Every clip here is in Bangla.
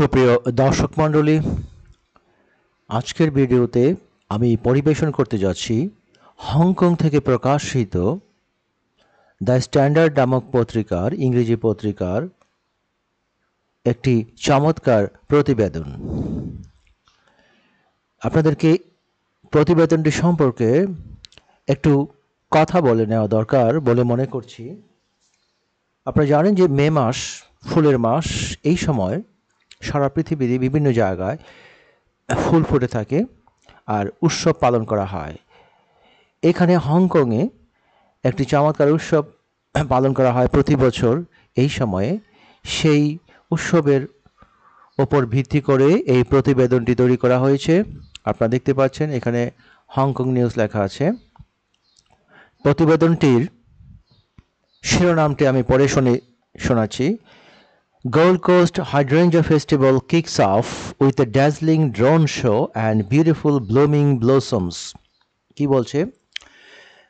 সুপ্রিয় দর্শক মণ্ডলী, আজকের ভিডিওতে আমি পরিবেশন করতে যাচ্ছি হংকং থেকে প্রকাশিত দ্য স্ট্যান্ডার্ড নামক পত্রিকার ইংরেজি পত্রিকার একটি চমৎকার প্রতিবেদন। আপনাদেরকে প্রতিবেদনটি সম্পর্কে একটু কথা বলে নেওয়া দরকার বলে মনে করছি। আপনারা জানেন যে মে মাস ফুলের মাস। এই সময় সারা পৃথিবীর বিভিন্ন জায়গায় ফুল ফুটে থাকে আর উৎসব পালন করা হয়। এখানে হংকংয়ে একটি চমৎকার উৎসব পালন করা হয় প্রতি বছর এই সময়ে। সেই উৎসবের ওপর ভিত্তি করে এই প্রতিবেদনটি তৈরি করা হয়েছে। আপনারা দেখতে পাচ্ছেন এখানে হংকং নিউজ লেখা আছে। প্রতিবেদনটির শিরোনামটি আমি পড়ে শোনাচ্ছি। Gold Coast Hydrangea Festival kicks off with a dazzling drone show and beautiful blooming blossoms. কি বলছে?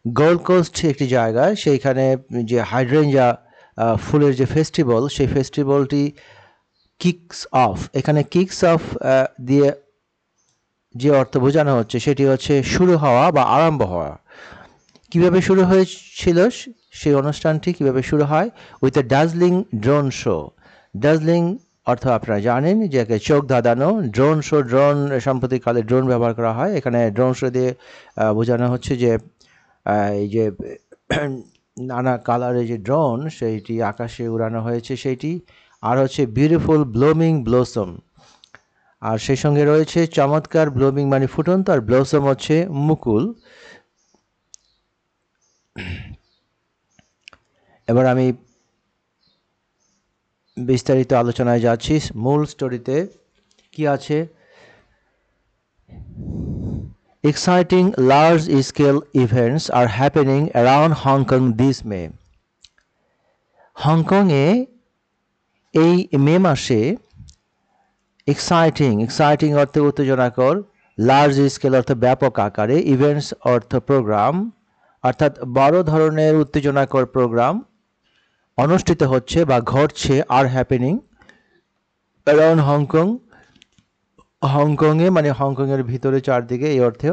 গোল্ড কোস্ট একটি জায়গা, সেইখানে যে হাইড্রেঞ্জা ফুলের যে ফেস্টিভ্যাল, সেই ফেস্টিভ্যালটি কিকস অফ। এখানে কিকস অফ দিয়ে যে অর্থ বোঝানো হচ্ছে সেটি হচ্ছে শুরু হওয়া বা আরম্ভ হওয়া। কিভাবে শুরু হয়েছিল সেই অনুষ্ঠানটি, কিভাবে শুরু হয়? With a dazzling drone show. Dazzling অর্থ আপনারা জানেন যে চোখ ধাঁধানো। ড্রোন শো, ড্রোন সাম্প্রতিককালে ড্রোন ব্যবহার করা হয়। এখানে ড্রোন শো দিয়ে বোঝানো হচ্ছে যে এই যে নানা কালারের যে ড্রোন সেইটি আকাশে উড়ানো হয়েছে সেইটি। আর হচ্ছে বিউটিফুল ব্লুমিং ব্লসম, আর সেই সঙ্গে রয়েছে চমৎকার। ব্লুমিং মানে ফুটন্ত, আর ব্লসম হচ্ছে মুকুল। এবার আমি বিস্তারিত আলোচনায় যাচ্ছি। মূল স্টোরিতে কি আছে? Exciting large-scale events are happening around Hong Kong this May. হংকংয়ে এই মে মাসে এক্সাইটিং অর্থ উত্তেজনাকর, লার্জ স্কেল অর্থ ব্যাপক আকারে, ইভেন্টস অর্থ প্রোগ্রাম, অর্থাৎ বড় ধরনের উত্তেজনাকর প্রোগ্রাম অনুষ্ঠিত হচ্ছে বা ঘটছে। আর হ্যাপেনিং অ্যারাউন্ড হংকং, হংকংয়ে মানে হংকংয়ের ভিতরে চারদিকে, এই অর্থে।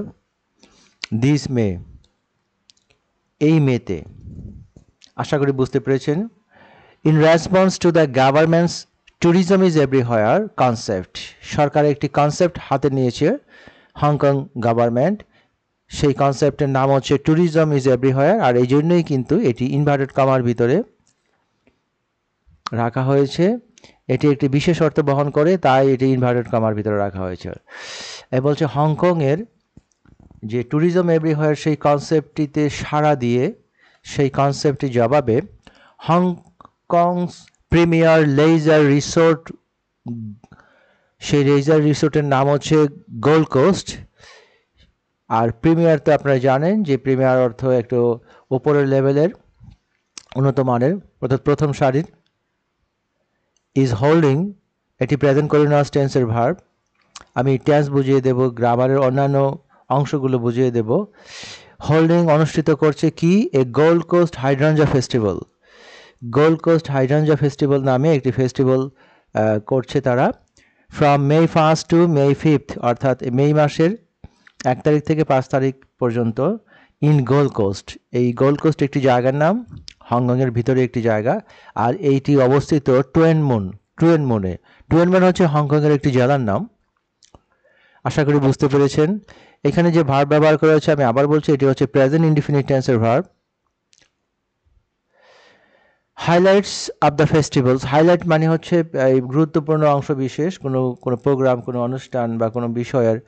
দিস মে, এই মেতে। আশা করি বুঝতে পেরেছেন। In response to the government's tourism is everywhere concept, সরকার একটি কনসেপ্ট হাতে নিয়েছে হংকং গভর্নমেন্ট। সেই কনসেপ্টের নাম হচ্ছে ট্যুরিজম ইজ এভরিহোয়ার। আর এই জন্যই কিন্তু এটি ইনভার্টেড কমার ভিতরে রাখা হয়েছে। এটি একটি বিশেষ অর্থ বহন করে, তাই এটি ইনভার্টেড কমার ভিতরে রাখা হয়েছে। এ বলছে হংকংয়ের যে ট্যুরিজম এভরিহোয়ার সেই কনসেপ্টটিতে সাড়া দিয়ে, সেই কনসেপ্টটির জবাবে হংকংস প্রিমিয়ার লেজার রিসোর্ট, সেই লেজার রিসোর্টের নাম হচ্ছে গোল্ড কোস্ট। আর প্রিমিয়ার তো আপনারা জানেন যে প্রিমিয়ার অর্থ একটু উপরের লেভেলের, উন্নত মানের, অর্থাৎ প্রথম সারির। ইজ হোল্ডিং, এটি প্রেজেন্ট কন্টিনিউয়াস টেন্সের ভার্ব। আমি টেন্স বুঝিয়ে দেব, গ্রামারের অন্যান্য অংশগুলো বুঝিয়ে দেব। হোল্ডিং অনুষ্ঠিত করছে কি? A Gold Coast hydrangea festival. Gold Coast hydrangea festival নামে একটি ফেস্টিভ্যাল করছে তারা। ফ্রম মে 1 টু মে 5, অর্থাৎ মে মাসের 1 তারিখ থেকে 5 তারিখ পর্যন্ত। ইন গোল্ড কোস্ট, এই গোল্ড কোস্ট একটি জায়গার নাম, হংকংয়ের ভিতরে একটি জায়গা। আর এইটি অবস্থিত টুয়েন মুনে। টুয়েন মুন হচ্ছে হংকংয়ের একটি জেলার নাম। আশা করি বুঝতে পেরেছেন। এখানে যে ভার্ব ব্যবহার করা হয়েছে আমি আবার বলছি, এটি হচ্ছে প্রেজেন্ট ইনডিফিনিট টেন্সের verb. Highlights of the festivals, highlight মানে হচ্ছে এই গুরুত্বপূর্ণ অংশ বিশেষ, কোনো প্রোগ্রাম, কোনো অনুষ্ঠান বা কোনো বিষয়ের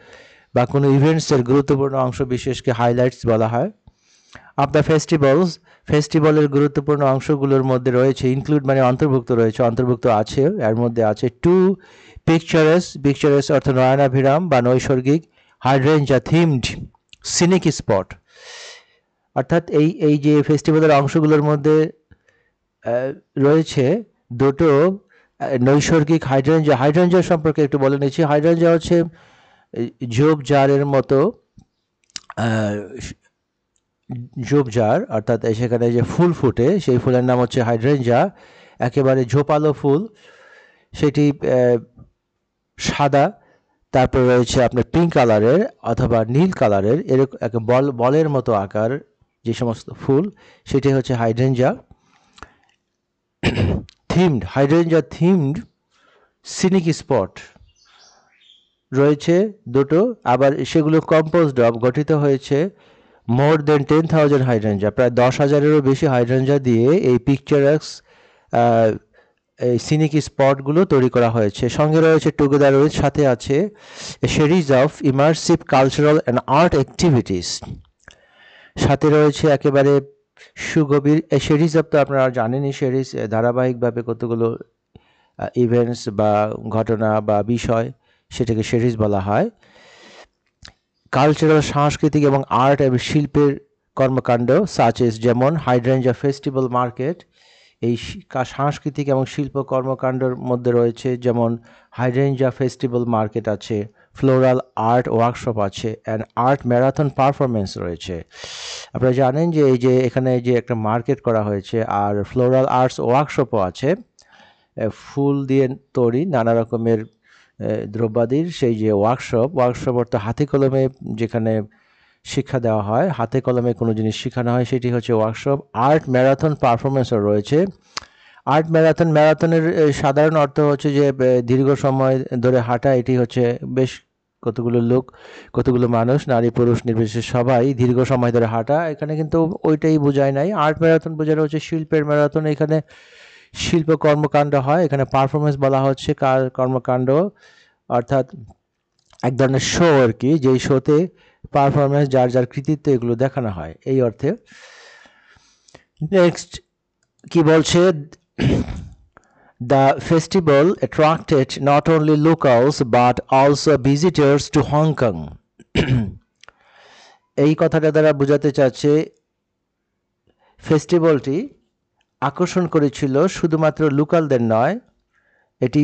বা কোনো ইভেন্টসের গুরুত্বপূর্ণ অংশ বিশেষকে হাইলাইটস বলা হয়। অফ দ্য ফেস্টিভ্যালস, ফেস্টিভ্যালের গুরুত্বপূর্ণ অংশগুলোর মধ্যে রয়েছে, ইনক্লুড মানে অন্তর্ভুক্ত রয়েছে, অন্তর্ভুক্ত আছে, এর মধ্যে আছে টু পিকচারেস অর্থ নয়নাভিরাম বা নৈসর্গিক, হাইড্রেঞ্জা থিমড সিনিক স্পট। অর্থাৎ এই যে ফেস্টিভ্যালের অংশগুলোর মধ্যে রয়েছে দুটো নৈসর্গিক। হাইড্রেঞ্জা সম্পর্কে একটু বলে নিচ্ছি। হাইড্রেঞ্জা হচ্ছে ঝোপঝাড়ের মতো, ঝোপঝাড়, অর্থাৎ সেখানে যে ফুল ফুটে সেই ফুলের নাম হচ্ছে হাইড্রেঞ্জা। একেবারে ঝোপালো ফুল, সেটি সাদা, তারপর রয়েছে আপনার পিঙ্ক কালারের অথবা নীল কালারের, এরকম একটা বলের মতো আকার যে সমস্ত ফুল, সেটি হচ্ছে hydrangea. Hydrangea themed scenic spot রয়েছে দুটো, আবার সেগুলো কম্পোজড অফ, গঠিত হয়েছে মোর দেন 10,000 হাইড্রেঞ্জা, প্রায় 10,000-এরও বেশি হাইড্রেঞ্জা দিয়ে এই পিকচারাস এই সিনিক স্পটগুলো তৈরি করা হয়েছে। সঙ্গে রয়েছে টুগেদার উইথ, সাথে আছে a series of immersive cultural and art activities, সাথে রয়েছে একেবারে সুগভীর এই সিরিজ অফ, তো আপনারা জানেনই সিরিজ ধারাবাহিকভাবে কতগুলো ইভেন্টস বা ঘটনা বা বিষয়, সেটাকে সিরিজ বলা হয়। কালচারাল, সাংস্কৃতিক এবং আর্ট এবং শিল্পের কর্মকাণ্ড সাচেস, যেমন হাইড্রেঞ্জা ফেস্টিভ্যাল মার্কেট, এই সাংস্কৃতিক এবং শিল্প কর্মকাণ্ডের মধ্যে রয়েছে যেমন হাইড্রেঞ্জা ফেস্টিভ্যাল মার্কেট আছে, ফ্লোরাল আর্ট ওয়ার্কশপ আছে, অ্যান্ড আর্ট ম্যারাথন পারফরমেন্স রয়েছে। আপনারা জানেন যে এই যে এখানে যে একটা মার্কেট করা হয়েছে, আর ফ্লোরাল আর্টস ওয়ার্কশপও আছে, ফুল দিয়ে তৈরি নানা রকমের দ্রব্যাদির সেই যে ওয়ার্কশপ অর্থাৎ হাতে কলমে যেখানে শিক্ষা দেওয়া হয়, হাতে কলমে কোনো জিনিস শেখানো হয়, সেটি হচ্ছে ওয়ার্কশপ। আর্ট ম্যারাথন পারফরমেন্সও রয়েছে। আর্ট ম্যারাথনের সাধারণ অর্থ হচ্ছে যে দীর্ঘ সময় ধরে হাঁটা, এটি হচ্ছে বেশ কতগুলো মানুষ, নারী পুরুষ নির্বিশেষে সবাই দীর্ঘ সময় ধরে হাঁটা। এখানে কিন্তু ওইটাই বোঝায় নাই। আর্ট ম্যারাথন বোঝানো হচ্ছে শিল্পের ম্যারাথন, এখানে শিল্প কর্মকাণ্ড হয়, এখানে পারফরমেন্স বলা হচ্ছে কর্মকাণ্ড, অর্থাৎ এক ধরনের শো আর কি, যেই শোতে পারফরমেন্স, যার কৃতিত্ব, এগুলো দেখানো হয় এই অর্থে। নেক্সট কি বলছে, the festival attracted not only locals but also visitors two Hong Kong. এই কথাটা দ্বারা বোঝাতে চাচ্ছে ফেস্টিভ্যালটি আকর্ষণ করেছিল শুধুমাত্র লোকালদের নয়, এটি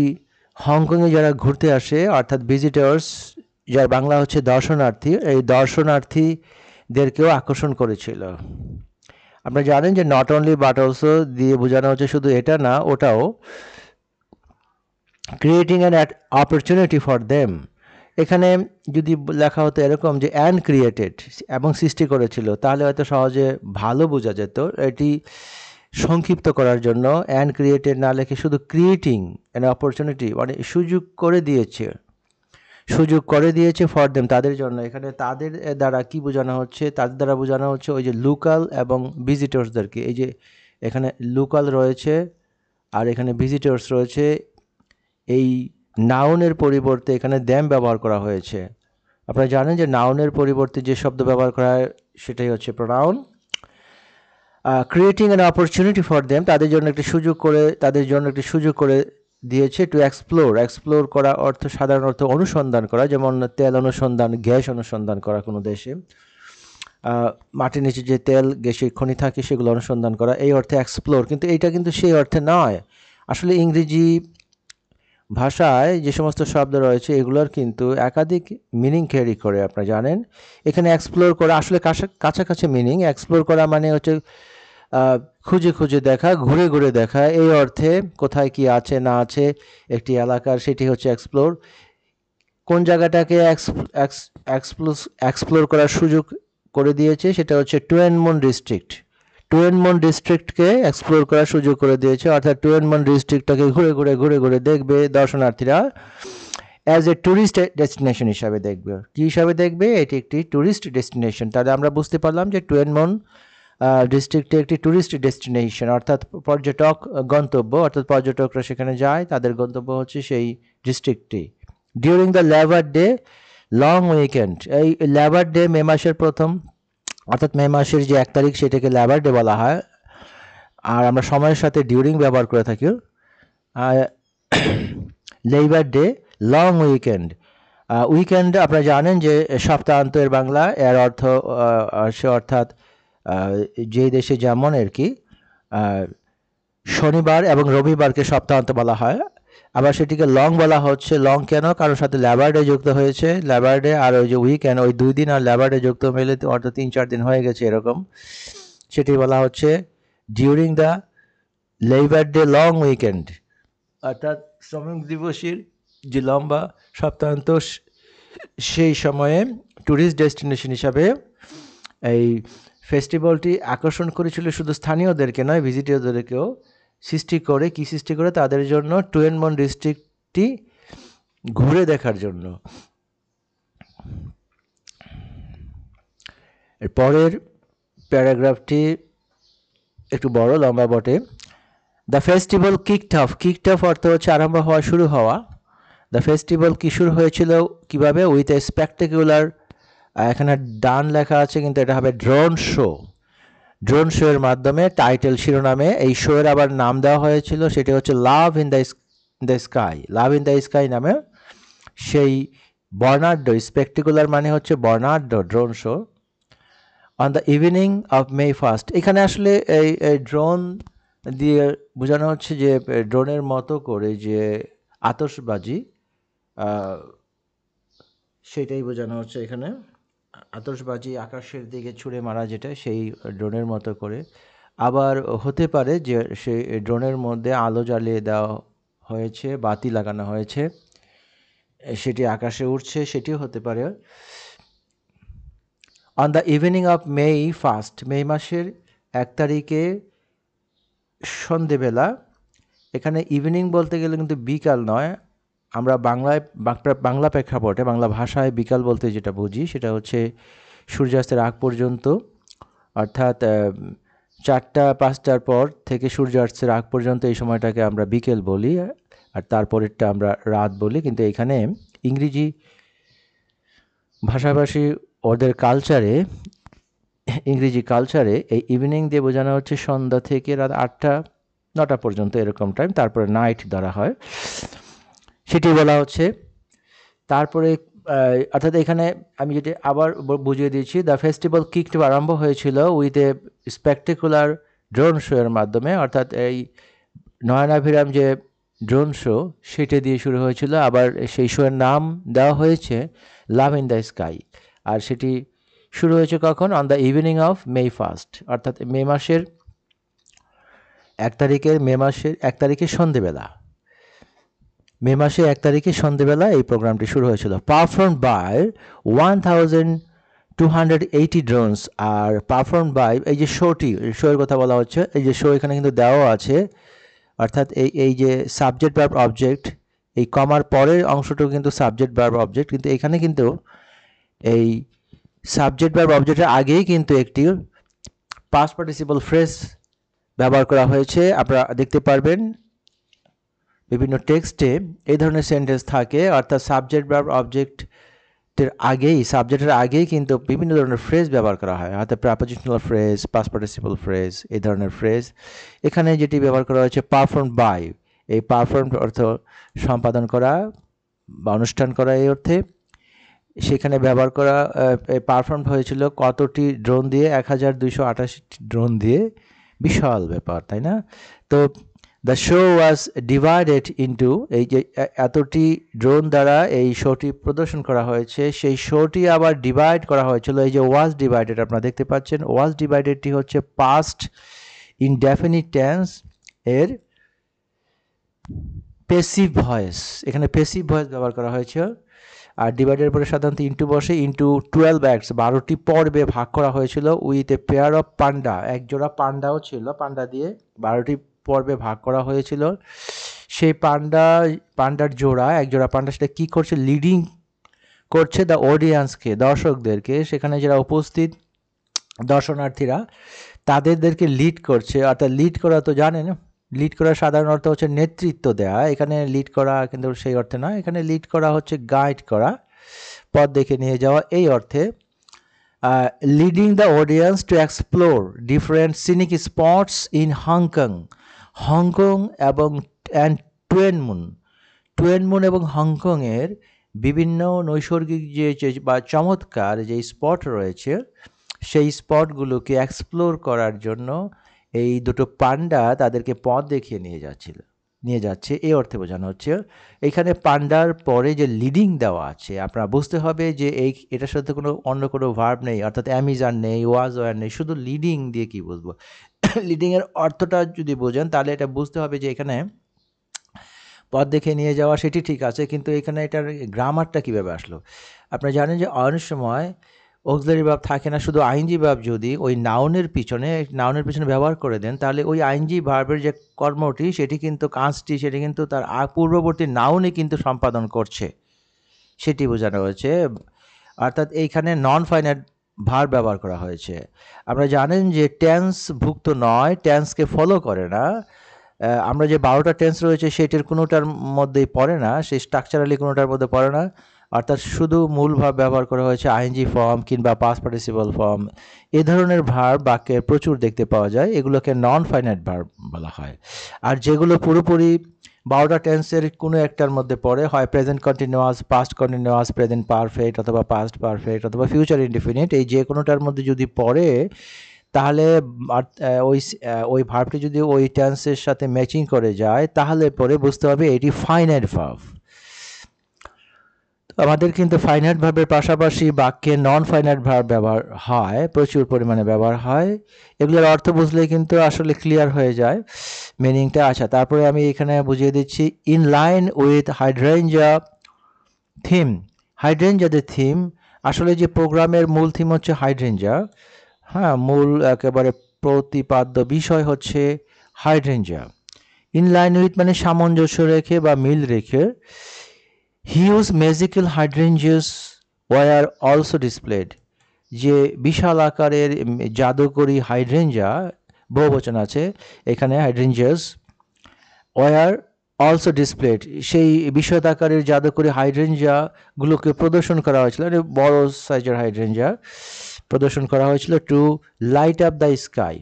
হংকংয়ে যারা ঘুরতে আসে অর্থাৎ ভিজিটার্স, যার বাংলা হচ্ছে দর্শনার্থী, এই দর্শনার্থীদেরকেও আকর্ষণ করেছিল। আপনারা জানেন যে নট অনলি বাট অলসো দিয়ে বোঝানো হচ্ছে শুধু এটা না, ওটাও। Creating an opportunity for them, এখানে যদি লেখা হতো এরকম যে অ্যান্ড ক্রিয়েটেড এবং সৃষ্টি করেছিল, তাহলে হয়তো সহজে ভালো বোঝা যেত। এটি সংক্ষিপ্ত করার জন্য অ্যান্ড ক্রিয়েটেড না লিখে শুধু ক্রিয়েটিং অ্যান অপরচুনিটি, মানে সুযোগ করে দিয়েছে ফর দেম, তাদের জন্য। এখানে তাদের দ্বারা কি বোঝানো হচ্ছে, তাদের দ্বারা বোঝানো হচ্ছে ওই যে লোকাল এবং ভিজিটর্সদেরকে। এই যে এখানে লোকাল রয়েছে আর এখানে ভিজিটর্স রয়েছে, এই নাউনের পরিবর্তে এখানে দ্যাম ব্যবহার করা হয়েছে। আপনারা জানেন যে নাউনের পরিবর্তে যে শব্দ ব্যবহার করা হয় সেটাই হচ্ছে pronoun. Creating an opportunity for them, তাদের জন্য একটি সুযোগ করে দিয়েছে। টু এক্সপ্লোর করা অর্থ সাধারণ অর্থ অনুসন্ধান করা, যেমন তেল অনুসন্ধান, গ্যাস অনুসন্ধান করা কোনো দেশে, মাটির নিচে যে তেল গ্যাসের খনি থাকে সেগুলো অনুসন্ধান করা, এই অর্থে এক্সপ্লোর। কিন্তু এইটা কিন্তু সেই অর্থে নয়। আসলে ইংরেজি ভাষায় যে সমস্ত শব্দ রয়েছে এগুলোর কিন্তু একাধিক মিনিং ক্যারি করে, আপনারা জানেন। এখানে এক্সপ্লোর করা আসলে কাছাকাছি মিনিং। এক্সপ্লোর করা মানে হচ্ছে খুঁজে দেখা, ঘুরে দেখা, এই অর্থে কোথায় কি আছে না আছে একটি এলাকার, সেটি হচ্ছে এক্সপ্লোর। কোন জায়গাটাকে এক্সপ্লোর করার সুযোগ করে দিয়েছে সেটা হচ্ছে টুয়েন মন ডিস্ট্রিক্টকে এক্সপ্লোর করার সুযোগ করে দিয়েছে, অর্থাৎ টুয়েন মন ডিস্ট্রিক্টটাকে ঘুরে দেখবে দর্শনার্থীরা, অ্যাজ এ ট্যুরিস্ট ডেস্টিনেশন হিসাবে দেখবে। কী হিসাবে দেখবে? এটি একটি ট্যুরিস্ট ডেস্টিনেশন। তাহলে আমরা বুঝতে পারলাম যে টুয়েন মন ডিস্ট্রিক্টে একটি ট্যুরিস্ট ডেস্টিনেশন, অর্থাৎ পর্যটক গন্তব্য, অর্থাৎ পর্যটকরা সেখানে যায়, তাদের গন্তব্য হচ্ছে সেই ডিস্ট্রিক্টটি। During the Labour Day long weekend, এই লেবার ডে মে মাসের প্রথম, অর্থাৎ মে মাসের যে 1 তারিখ সেটাকে লেবার ডে বলা হয়, আর আমরা সময়ের সাথে ডিউরিং ব্যবহার করে থাকি। লেবার ডে লং উইকেন্ড আপনারা জানেন যে সপ্তাহান্তের বাংলা, এর অর্থ অর্থাৎ যে দেশে যেমন আর কি শনিবার এবং রবিবারকে সপ্তাহান্ত বলা হয়। আবার সেটিকে লং বলা হচ্ছে। লং কেন? কারণ সাথে লেবার ডে যুক্ত হয়েছে। লেবার ডে আর ওই যে উইকেন্ড, ওই 2 দিন আর লেবার ডে যুক্ত মিলে অর্থাৎ 3-4 দিন হয়ে গেছে এরকম। সেটি বলা হচ্ছে during the Labour Day long weekend, অর্থাৎ শ্রমিক দিবসের যে লম্বা সপ্তাহান্ত সেই সময়ে ট্যুরিস্ট ডেস্টিনেশন হিসাবে এই ফেস্টিভ্যালটি আকর্ষণ করেছিল শুধু স্থানীয়দেরকে নয়, ভিজিটরদেরকেও সৃষ্টি করে তাদের জন্য টুয়েন মন ডিস্ট্রিক্টটি ঘুরে দেখার জন্য। এর পরের প্যারাগ্রাফটি একটু বড়, লম্বা বটে। দ্য ফেস্টিভ্যাল কিকড অফ অর্থ হচ্ছে আরম্ভ হওয়া, শুরু হওয়া। দ্য ফেস্টিভ্যাল কি শুরু হয়েছিল কিভাবে? উইথ এ স্পেকটেকুলার, এখানে ডান লেখা আছে কিন্তু এটা হবে ড্রোন শো। ড্রোন শো এর মাধ্যমে, টাইটেল শিরোনামে এই শো এর আবার নাম দেওয়া হয়েছিল, সেটি হচ্ছে love in the sky. Love in the sky নামে সেই বর্নার্ডো, স্পেকটেকুলার মানে হচ্ছে বর্নার্ডো drone show on the evening of May 1st। এখানে আসলে এই ড্রোন দিয়ে বোঝানো হচ্ছে যে ড্রোনের মতো করে যে আতশবাজি, সেটাই বোঝানো হচ্ছে এখানে। আতশবাজি আকাশের দিকে ছুঁড়ে মারা, যেটা সেই ড্রোনের মতো করে। আবার হতে পারে যে সেই ড্রোনের মধ্যে আলো জ্বালিয়ে দেওয়া হয়েছে, বাতি লাগানো হয়েছে, সেটি আকাশে উঠছে, সেটিও হতে পারে। On the evening of May 1st, মে মাসের 1 তারিখে সন্ধেবেলা। এখানে ইভিনিং বলতে গেলে কিন্তু বিকাল নয়, আমরা বাংলা প্রেক্ষাপটে, বাংলা ভাষায় বিকাল বলতে যেটা বুঝি সেটা হচ্ছে সূর্যাস্তের আগ পর্যন্ত, অর্থাৎ 4টা-5টার পর থেকে সূর্যাস্তের আগ পর্যন্ত এই সময়টাকে আমরা বিকেল বলি, আর তারপরেরটা আমরা রাত বলি। কিন্তু এখানে ইংরেজি ভাষাভাষী ওদের কালচারে, ইংরেজি কালচারে এই ইভিনিং দিয়ে বোঝানো হচ্ছে সন্ধ্যা থেকে রাত 8টা-9টা পর্যন্ত এরকম টাইম, তারপরে নাইট ধরা হয়, সেটি বলা হচ্ছে। তারপরে অর্থাৎ এখানে আমি যেটি আবার বুঝিয়ে দিয়েছি, দ্য ফেস্টিভ্যাল কিকড আরম্ভ হয়েছিল with a spectacular drone show এর মাধ্যমে, অর্থাৎ এই নয়নাভিরাম যে ড্রোন শো সেটা দিয়ে শুরু হয়েছিল। আবার সেই শো এর নাম দেওয়া হয়েছে লাভ ইন দ্য স্কাই, আর সেটি শুরু হয়েছে কখন? On the evening of May 1st, অর্থাৎ মে মাসের 1 তারিখে সন্ধেবেলা। মে মাসে 1 তারিখে সন্ধেবেলা এই প্রোগ্রামটি শুরু হয়েছিল। পারফর্ম বাই 1280 ড্রোনস, আর পারফর্ম বাই এই যে শোটি, শোয়ের কথা বলা হচ্ছে, এই যে শো এখানে কিন্তু দেওয়া আছে, অর্থাৎ এই যে সাবজেক্ট ভার্ব অবজেক্ট, এই কমার পরের অংশটুকু কিন্তু সাবজেক্ট ভার্ব অবজেক্ট, কিন্তু এখানে কিন্তু এই সাবজেক্ট ভার্ব অবজেক্টের আগেই কিন্তু একটি পাস্ট পার্টিসিপল ফ্রেজ ব্যবহার করা হয়েছে। আপনারা দেখতে পারবেন বিভিন্ন টেক্সটে এই ধরনের সেন্টেন্স থাকে, অর্থাৎ সাবজেক্ট ভার্ব অবজেক্টের আগেই কিন্তু বিভিন্ন ধরনের ফ্রেজ ব্যবহার করা হয়, অর্থাৎ prepositional phrase, past participle phrase, এই ধরনের ফ্রেজ। এখানে যেটি ব্যবহার করা হয়েছে পারফর্ম বাই, এই পারফর্ম অর্থ সম্পাদন করা বা অনুষ্ঠান করা এই অর্থে। সেখানে ব্যবহার করা পারফর্ম হয়েছিল কতটি ড্রোন দিয়ে? 1288 ড্রোন দিয়ে। বিশাল ব্যাপার, তাই না? তো the show was divided into, এই যে এতটি ড্রোন দ্বারা এই শোটি প্রদর্শন করা হয়েছে, সেই শোটি আবার ডিভাইড করা হয়েছিল। এই যে ওয়াজ ডিভাইডেড আপনারা দেখতে পাচ্ছেন, ওয়াজ ডিভাইডেডটি হচ্ছে পাস্ট ইনডেফিনিট টেন্স এর প্যাসিভ ভয়েস, এখানে প্যাসিভ ভয়েস ব্যবহার করা হয়েছে। আর ডিভাইডের পরে সাধারণত ইন্টু বসে, ইন্টু 12 acts, 12টি পর্বে ভাগ করা হয়েছিল। উইথ এ পেয়ার অফ পান্ডা, একজোড়া পান্ডাও ছিল, পান্ডা দিয়ে 12টি পর্বে ভাগ করা হয়েছিল। সেই পান্ডার জোড়া, একজোড়া পান্ডা, সেটা কী করছে? লিডিং করছে দ্য অডিয়েন্সকে, দর্শকদেরকে, সেখানে যারা উপস্থিত দর্শনার্থীরা তাদেরকে লিড করছে। অর্থাৎ লিড করা তো জানেন, লিড করার সাধারণ অর্থ হচ্ছে নেতৃত্ব দেওয়া। এখানে লিড করা কিন্তু সেই অর্থে নয়, এখানে লিড করা হচ্ছে গাইড করা, পথ দেখে নিয়ে যাওয়া এই অর্থে। Leading the audience to explore different scenic spots in Hong Kong এবং টুয়েন মুন এবং হংকংয়ের বিভিন্ন নৈসর্গিক যে বা চমৎকার যে স্পট রয়েছে, সেই স্পটগুলোকে এক্সপ্লোর করার জন্য এই দুটো পান্ডা তাদেরকে পথ দেখিয়ে নিয়ে যাচ্ছে, এই অর্থে বোঝানো হচ্ছে। এখানে পান্ডার পরে যে লিডিং দেওয়া আছে, আপনারা বুঝতে হবে যে এটার সাথে অন্য কোনো ভার্ব নেই, অর্থাৎ অ্যামিজান নেই, ওয়াজ ওয়ার নেই, শুধু লিডিং দিয়ে কি বুঝবো? লিডিংয়ের অর্থটা যদি বোঝেন তাহলে এটা বুঝতে হবে যে এখানে পথ দেখে নিয়ে যাওয়া সেটি ঠিক আছে, কিন্তু এখানে এটার গ্রামারটা কীভাবে আসলো? আপনারা জানেন যে অনেক সময় অক্সিলারি ভার্ব থাকে না, শুধু আইএনজি ভার্ব যদি ওই নাউনের পিছনে ব্যবহার করে দেন, তাহলে ওই আইএনজি ভার্বের যে কর্মটি সেটি কিন্তু কাজটি সেটি কিন্তু তার পূর্ববর্তী নাউনই কিন্তু সম্পাদন করছে, সেটি বোঝানো হয়েছে। অর্থাৎ এইখানে নন ফাইনাইট ভার্ব ব্যবহার করা হয়েছে। আপনারা জানেন যে টেন্স ভুক্ত নয়, টেন্সকে ফলো করে না। আমরা যে 12টা টেন্স রয়েছে সেটির কোনোটার মধ্যেই পড়ে না, সেই স্ট্রাকচারালি কোনোটার মধ্যে পড়ে না। অর্থাৎ শুধু মূল ভার্ব ব্যবহার করা হয়েছে, আইএনজি ফর্ম কিংবা পাস্ট পার্টিসিপল ফর্ম, এ ধরনের ভার্ব বাক্যে প্রচুর দেখতে পাওয়া যায়, এগুলোকে নন ফাইনাইট ভার্ব বলা হয়। আর যেগুলো পুরোপুরি 12টা টেন্সের কোনো একটার মধ্যে পড়ে, হয় present continuous, past continuous, present perfect অথবা পাস্ট পারফেক্ট অথবা ফিউচার ইনডিফিনিট, এই যে কোনোটার মধ্যে যদি পড়ে, তাহলে ওই ভার্বটি যদি ওই টেন্সের সাথে ম্যাচিং করে যায়, তাহলে পরে বুঝতে হবে এটি ফাইনাইট ভার্ব। আমাদের কিন্তু ফাইনাইট ভার্বের পাশাপাশি বাক্যে নন ফাইনাইট ভার্ব ব্যবহার হয়, প্রচুর পরিমাণে ব্যবহার হয়। এগুলোর অর্থ বুঝলে কিন্তু আসলে ক্লিয়ার হয়ে যায় মিনিংটা। আচ্ছা, তারপরে আমি এখানে বুঝিয়ে দিচ্ছি, in line with hydrangea theme. হাইড্রেঞ্জাদের থিম, আসলে যে প্রোগ্রামের মূল থিম হচ্ছে হাইড্রেঞ্জা, হ্যাঁ, মূল একেবারে প্রতিপাদ্য বিষয় হচ্ছে হাইড্রেঞ্জা। ইন লাইন উইথ মানে সামঞ্জস্য রেখে বা মিল রেখে। Huge magical hydrangeas were also displayed, যে বিশাল আকারের জাদুকরী হাইড্রেঞ্জা, বহুবচন আছে এখানে, হাইড্রেঞ্জিয়াস ওয়ার অলসো ডিসপ্লেড, সেই বিশদ আকারের জাদুকরী হাইড্রেঞ্জাগুলোকে প্রদর্শন করা হয়েছিল, বড় সাইজের হাইড্রেঞ্জা প্রদর্শন করা হয়েছিল, to light up the sky,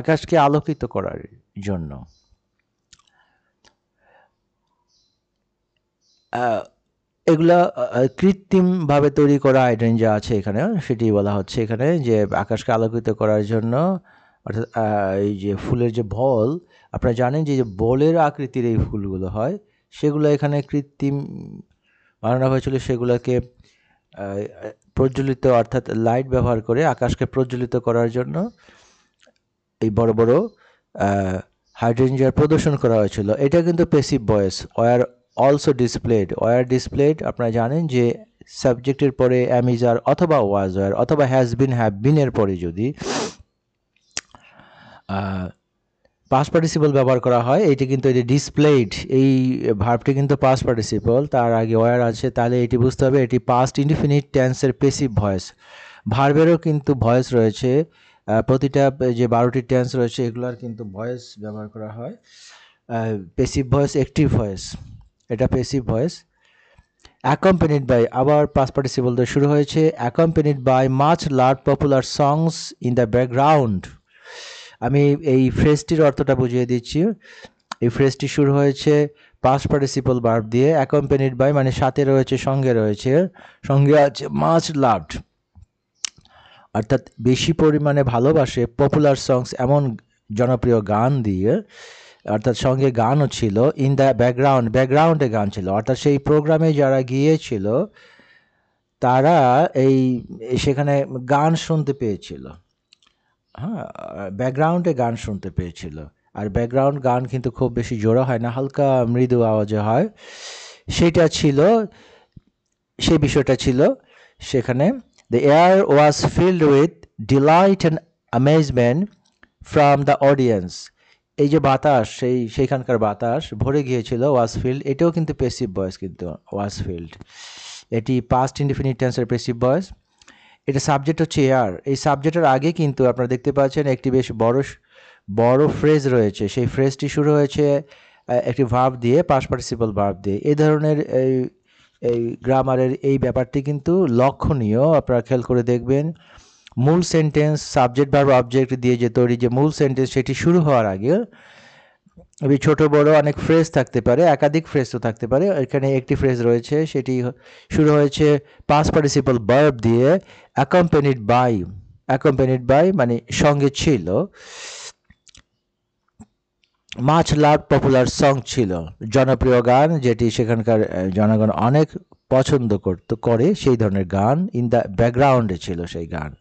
আকাশকে আলোকিত করার জন্য। এগুলা কৃত্রিমভাবে তৈরি করা হাইড্রেঞ্জা আছে এখানে, সেটি বলা হচ্ছে এখানে, যে আকাশকে আলোকিত করার জন্য। অর্থাৎ এই যে ফুলের যে বল, আপনারা জানেন যে বলের আকৃতির এই ফুলগুলো হয়, সেগুলো এখানে কৃত্রিম বানানো হয়েছিল, সেগুলোকে প্রজ্বলিত, অর্থাৎ লাইট ব্যবহার করে আকাশকে প্রজ্বলিত করার জন্য এই বড় বড় হাইড্রেঞ্জার প্রদর্শন করা হয়েছিল। এটা কিন্তু passive voice, were also displayed. Were displayed আপনারা জানেন যে সাবজেক্টের পরে অ্যামিজার অথবা ওয়াজ ওয়ার অথবা হ্যাজ বিন হ্যাভ বিনের পরে যদি পাস্ট পার্টিসিপল ব্যবহার করা হয়, এটি কিন্তু এটি ডিসপ্লেড, এই ভার্বটি কিন্তু পাস্ট পার্টিসিপল, তার আগে ওয়ার আছে, তাহলে এটি বুঝতে হবে এটি পাস্ট ইনডিফিনিট টেন্সের প্যাসিভ ভয়েস। ভার্বেরও কিন্তু ভয়েস রয়েছে, প্রতিটা যে 12টি টেন্স রয়েছে এগুলোর কিন্তু ভয়েস ব্যবহার করা হয়, প্যাসিভ ভয়েস, অ্যাক্টিভ ভয়েস, এটা প্যাসিভ ভয়েস। অ্যাকম্পানিড বাই, আবার পাস্ট পার্টিসিপল দিয়ে শুরু হয়েছে, accompanied by much large popular songs in the background. আমি এই ফ্রেজটির অর্থটা বুঝিয়ে দিচ্ছি। এই ফ্রেজটি শুরু হয়েছে পাস্ট পার্টিসিপল ভার্ব দিয়ে, অ্যাকম্পানিড বাই মানে সাথে রয়েছে, সঙ্গে রয়েছে, সঙ্গে আছে মাচ লাভড, অর্থাৎ বেশি পরিমাণে ভালোবাসে, পপুলার সংস এমন জনপ্রিয় গান দিয়ে, অর্থাৎ সঙ্গে গানও ছিল, ইন দ্য ব্যাকগ্রাউন্ড, ব্যাকগ্রাউন্ডে গান ছিল, অর্থাৎ সেই প্রোগ্রামে যারা গিয়েছিল তারা এই সেখানে গান শুনতে পেয়েছিল, হ্যাঁ, ব্যাকগ্রাউন্ডে গান শুনতে পেয়েছিল। আর ব্যাকগ্রাউন্ড গান কিন্তু খুব বেশি জোরে হয় না, হালকা মৃদু আওয়াজে হয়, সেটা ছিল, সেই বিষয়টা ছিল সেখানে। The air was filled with delight and amazement from the audience. এই যে বাতাস, সেইখানকার বাতাস ভরে গিয়েছিল, ওয়াজ ফিল্ড, এটাও কিন্তু প্যাসিভ ভয়েস, কিন্তু ওয়াজ ফিল্ড এটি পাস্ট ইনডিফিনিট টেন্সের প্যাসিভ ভয়েস। এটা সাবজেক্ট হচ্ছে এয়ার, এই সাবজেক্টের আগে কিন্তু আপনারা দেখতে পাচ্ছেন একটি বেশ বড় ফ্রেজ রয়েছে, সেই ফ্রেজটি শুরু হয়েছে একটি ভার্ব দিয়ে, পাস্ট পার্টিসিপল ভার্ব দিয়ে। এই ধরনের এই গ্রামারের এই ব্যাপারটি কিন্তু লক্ষণীয়, আপনারা খেয়াল করে দেখবেন। মূল সেন্টেন্স সাবজেক্ট ভার্ব অবজেক্ট দিয়ে যে তৈরি যে মূল সেন্টেন্স, সেটি শুরু হওয়ার আগে ছোট বড় অনেক ফ্রেজ থাকতে পারে, একাধিক ফ্রেজও থাকতে পারে, এখানে একটি ফ্রেজ রয়েছে, সেটি শুরু হয়েছে পাস্ট পার্টিসিপল ভার্ব দিয়ে, অ্যাকম্পানিড বাই মানে সঙ্গে ছিল, মাচ লাভ পপুলার সং ছিল, জনপ্রিয় গান, যেটি সেখানকার জনগণ অনেক পছন্দ করে সেই ধরনের গান, ইন দ্য ব্যাকগ্রাউন্ডে ছিল সেই গান।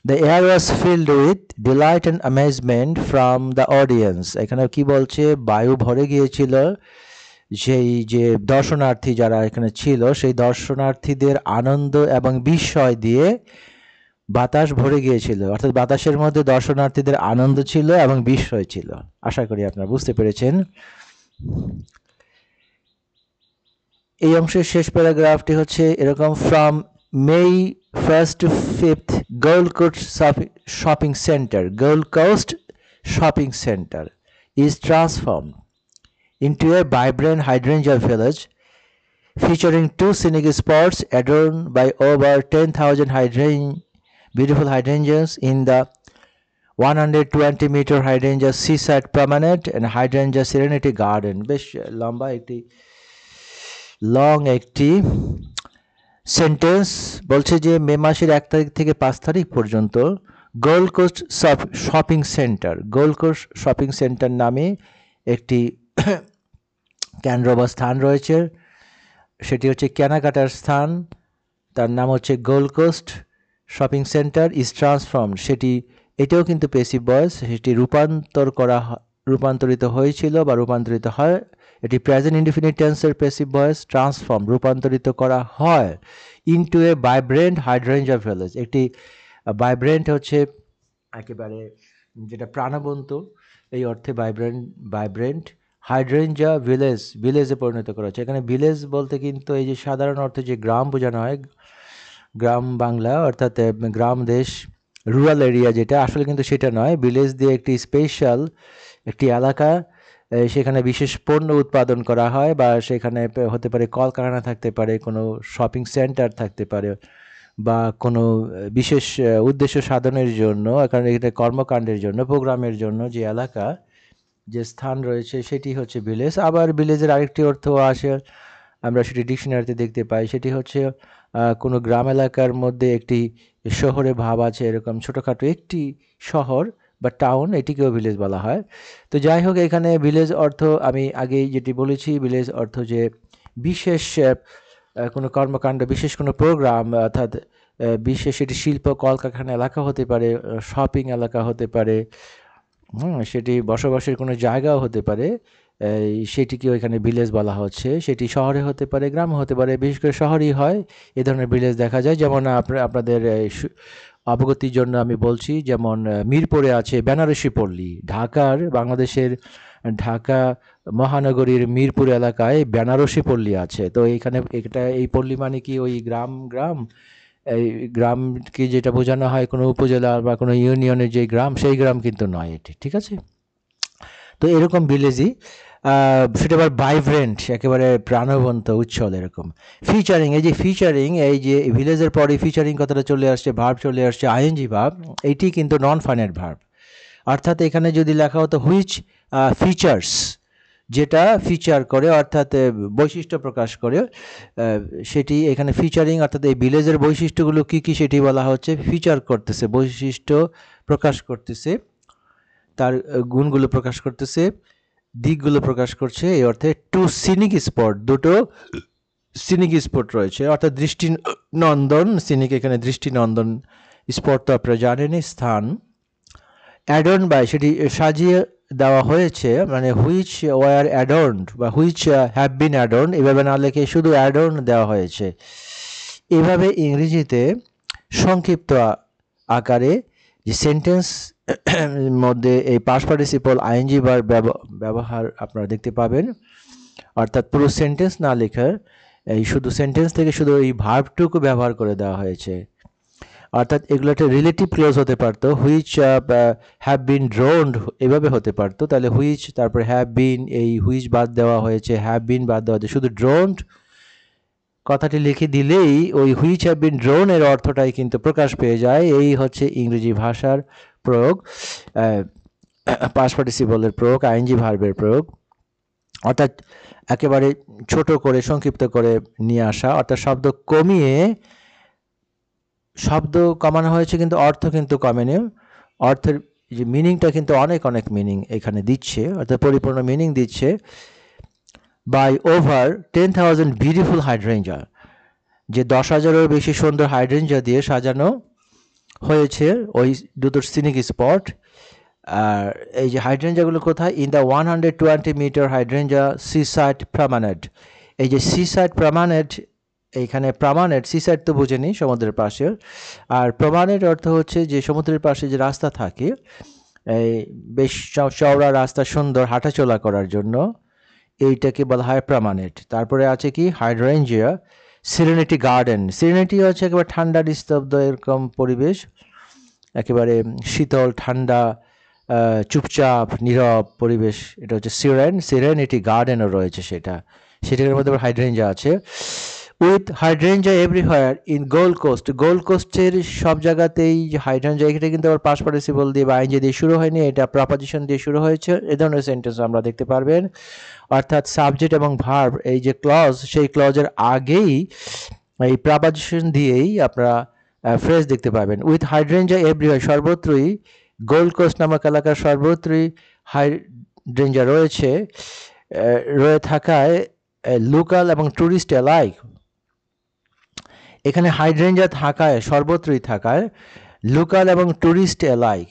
The air was filled with delight and amazement from the audience. এখানে কি বলছে, বায়ু ভরে গিয়েছিল সেই যে দর্শনার্থী যারা এখানে ছিল সেই দর্শনার্থীদের আনন্দ এবং বিস্ময় দিয়ে বাতাস ভরে গিয়েছিল। অর্থাৎ বাতাসের মধ্যে দর্শনার্থীদের আনন্দ ছিল এবং বিস্ময় ছিল। আশা করি আপনারা বুঝতে পেরেছেন। এই অংশের শেষ প্যারাগ্রাফটি হচ্ছে এরকম, from May 1st to 5th, Gold Coast Shopping Center is transformed into a vibrant hydrangea village featuring 2 scenic spots adorned by over 10,000 beautiful hydrangeas in the 120-meter hydrangea seaside promenade and hydrangea serenity garden. বেশ লম্বা একটি সেন্টেন্স বলছে যে মে মাসের 1 তারিখ থেকে 5 তারিখ পর্যন্ত গোল্ড কোস্ট শপিং সেন্টার নামে একটি কেন্দ্র বা স্থান রয়েছে। সেটি হচ্ছে কেনাকাটার স্থান, তার নাম হচ্ছে Gold Coast shopping center is transformed. এটাও কিন্তু প্যাসিভ ভয়েস, সেটি রূপান্তরিত হয়েছিল বা রূপান্তরিত হয়। এটি প্রেজেন্ট ইনডিফিনিট টেন্সের প্যাসিভ ভয়েস। ট্রান্সফর্ম রূপান্তরিত করা হয় into a vibrant hydrangea village. একটি ভাইব্রেন্ট হচ্ছে একেবারে যেটা প্রাণবন্ত, এই অর্থে ভাইব্রেন্ট হাইড্রেঞ্জা ভিলেজে পরিণত করা হচ্ছে। এখানে ভিলেজ বলতে কিন্তু এই যে সাধারণ অর্থে যে গ্রাম বোঝানো হয়, গ্রাম বাংলা অর্থাৎ গ্রাম দেশ, রুরাল এরিয়া, যেটা আসলে কিন্তু সেটা নয়। ভিলেজ দিয়ে একটি স্পেশাল একটি এলাকা, সেখানে বিশেষ পণ্য উৎপাদন করা হয় বা সেখানে হতে পারে কলকারখানা থাকতে পারে, কোনো শপিং সেন্টার থাকতে পারে বা কোনো বিশেষ উদ্দেশ্য সাধনের জন্য, এখানে কর্মকাণ্ডের জন্য, প্রোগ্রামের জন্য যে এলাকা, যে স্থান রয়েছে সেটি হচ্ছে ভিলেজ। আবার ভিলেজের আরেকটি অর্থ আসে, আমরা সেটি ডিকশনারিতে দেখতে পাই, সেটি হচ্ছে কোনো গ্রাম এলাকার মধ্যে একটি শহরে ভাব আছে, এরকম ছোটোখাটো একটি শহর বা টাউন, এটিকেও ভিলেজ বলা হয়। তো যাই হোক, এখানে ভিলেজ অর্থ আমি আগেই যেটি বলেছি, ভিলেজ অর্থ যে বিশেষ কোনো কর্মকাণ্ড, বিশেষ কোনো প্রোগ্রাম, অর্থাৎ বিশেষ সেটি শিল্প কলকারখানা এলাকা হতে পারে, শপিং এলাকা হতে পারে, সেটি বসবাসের কোনো জায়গাও হতে পারে, সেটিকেও এখানে ভিলেজ বলা হচ্ছে। সেটি শহরে হতে পারে, গ্রামে হতে পারে, বিশেষ করে শহরেই হয় এ ধরনের ভিলেজ দেখা যায়। যেমন আপনাদের অবগতির জন্য আমি বলছি, যেমন মিরপুরে আছে বেনারসি পল্লী, বাংলাদেশের ঢাকা মহানগরীর মিরপুর এলাকায় বেনারসি পল্লী আছে। তো এই পল্লী মানে কি ওই গ্রাম, এই গ্রামকে যেটা বোঝানো হয় কোনো উপজেলা বা কোনো ইউনিয়নের যে গ্রাম, সেই গ্রাম কিন্তু নয় এটি, ঠিক আছে? তো এরকম ভিলেজই, সেটা আবার ভাইব্রেন্ট, একেবারে প্রাণবন্ত, উচ্ছল এরকম। ফিচারিং, এই যে ভিলেজের পরে ফিচারিং কথাটা চলে আসছে, ভার্ব চলে আসছে, আইএনজি ভার্ব। এইটি কিন্তু নন ফাইনাইট ভার্ব, অর্থাৎ এখানে যদি লেখা হতো হুইচ ফিচার্স, যেটা ফিচার করে অর্থাৎ বৈশিষ্ট্য প্রকাশ করে, সেটি এখানে ফিচারিং, অর্থাৎ এই ভিলেজের বৈশিষ্ট্যগুলো কী কী সেটি বলা হচ্ছে, ফিচার করতেছে, বৈশিষ্ট্য প্রকাশ করতেছে, তার গুণগুলো প্রকাশ করতেছে, দিকগুলো প্রকাশ করছে। এই অর্থে দুটো সিনিক স্পট রয়েছে, অর্থাৎ দৃষ্টিনন্দন সিনিক, এখানে দৃষ্টিনন্দন, স্পট তো আপনারা জানেনই, স্থান। অ্যাডর্ন বাই, সেটি সাজিয়ে দেওয়া হয়েছে, মানে হুইচ ওয়ার অ্যাডর্নড বা হুইচ হ্যাভ বিন অ্যাডর্ন, এভাবে না লিখে শুধু অ্যাডর্ন দেওয়া হয়েছে। এভাবে ইংরেজিতে সংক্ষিপ্ত আকারে যে সেন্টেন্স মধ্যে এই পাস্ট পার্টিসিপল আইএনজি ভার্ব ব্যবহার আপনারা দেখতে পাবেন, অর্থাৎ পুরো সেন্টেন্স না লেখা, এই শুধু সেন্টেন্স থেকে শুধু এই ভার্বটুকু ব্যবহার করে দেওয়া হয়েছে। অর্থাৎ এগুলো একটা রিলেটিভ ক্লোজ হতে পারতো, হুইচ হ্যাভ বিন ড্রোনড এভাবে হতে পারতো। তাহলে হুইচ, তারপর হ্যাভ বিন, এই হুইচ বাদ দেওয়া হয়েছে, হ্যাভ বিন বাদ দেওয়া হয়েছে, শুধু ড্রোনড কথাটি লিখে দিলেই ওই হুইচ হ্যাভ বিন ড্রোন এর অর্থটাই কিন্তু প্রকাশ পেয়ে যায়। এই হচ্ছে ইংরেজি ভাষার প্রয়োগ, পাস্ট পার্টিসিপলের প্রয়োগ, আইএনজি ভার্বের প্রয়োগ, অর্থাৎ একেবারে ছোট করে সংক্ষিপ্ত করে নিয়ে আসা, অর্থাৎ শব্দ কমানো হয়েছে কিন্তু অর্থ কিন্তু কমেনি। অর্থের যে মিনিংটা কিন্তু অনেক মিনিং এখানে দিচ্ছে, অর্থাৎ পরিপূর্ণ মিনিং দিচ্ছে। বাই ওভার 10,000 বিউটিফুল হাইড্রেঞ্জা, যে 10,000-এরও বেশি সুন্দর হাইড্রেঞ্জা দিয়ে সাজানো হয়েছে ওই দুটো সিনিক স্পট, আর এই যে হাইড্রেঞ্জাগুলো কোথায়? In the 120 metre hydrangea seaside promenade. এই যে সিসাইড প্রমানেড, এইখানে প্রমানেড, সিসাইড তো বুঝেনি সমুদ্রের পাশে, আর প্রমানেড অর্থ হচ্ছে যে সমুদ্রের পাশে যে রাস্তা থাকে, এই বেশ চওড়া রাস্তা, সুন্দর হাঁটাচলা করার জন্য, এইটাকে বলা হয় প্রমানেড। তারপরে আছে কি হাইড্রেঞ্জিয়া সিরেনিটি গার্ডেন। সিরেনিটি হচ্ছে একেবারে ঠান্ডা নিস্তব্ধ এরকম পরিবেশ, একেবারে শীতল ঠান্ডা চুপচাপ নীরব পরিবেশ, এটা হচ্ছে সিরেনিটি গার্ডেনও রয়েছে, সেটার মধ্যে আবার হাইড্রেঞ্জা আছে। With hydrangea everywhere in Gold Coast. Gold কোস্টের সব জায়গাতেই হাইড্রেঞ্জা, এটা কিন্তু আবার পাস্ট পার্টিসিপল দিয়ে বা আইনজি দিয়ে শুরু হয়নি, এটা প্রপোজিশন দিয়ে শুরু হয়েছে। এ ধরনের সেন্টেন্স আমরা দেখতে পারবেন, অর্থাৎ সাবজেক্ট এবং ভার্ব, এই যে ক্লজ, সেই ক্লজের আগেই এই প্রপোজিশন দিয়েই আপনারা ফ্রেজ দেখতে পাবেন। উইথ হাইড্রেঞ্জা এভরিহোয়ার, সর্বত্রই, গোল্ড কোস্ট নামক এলাকার সর্বত্রই হাইড্রেঞ্জা রয়েছে, রয়ে থাকায় লোকাল এবং ট্যুরিস্ট অ্যালাইক। এখানে হাইড্রেঞ্জা থাকায়, সর্বত্রই থাকায়, লোকাল এবং ট্যুরিস্ট অ্যালাইক,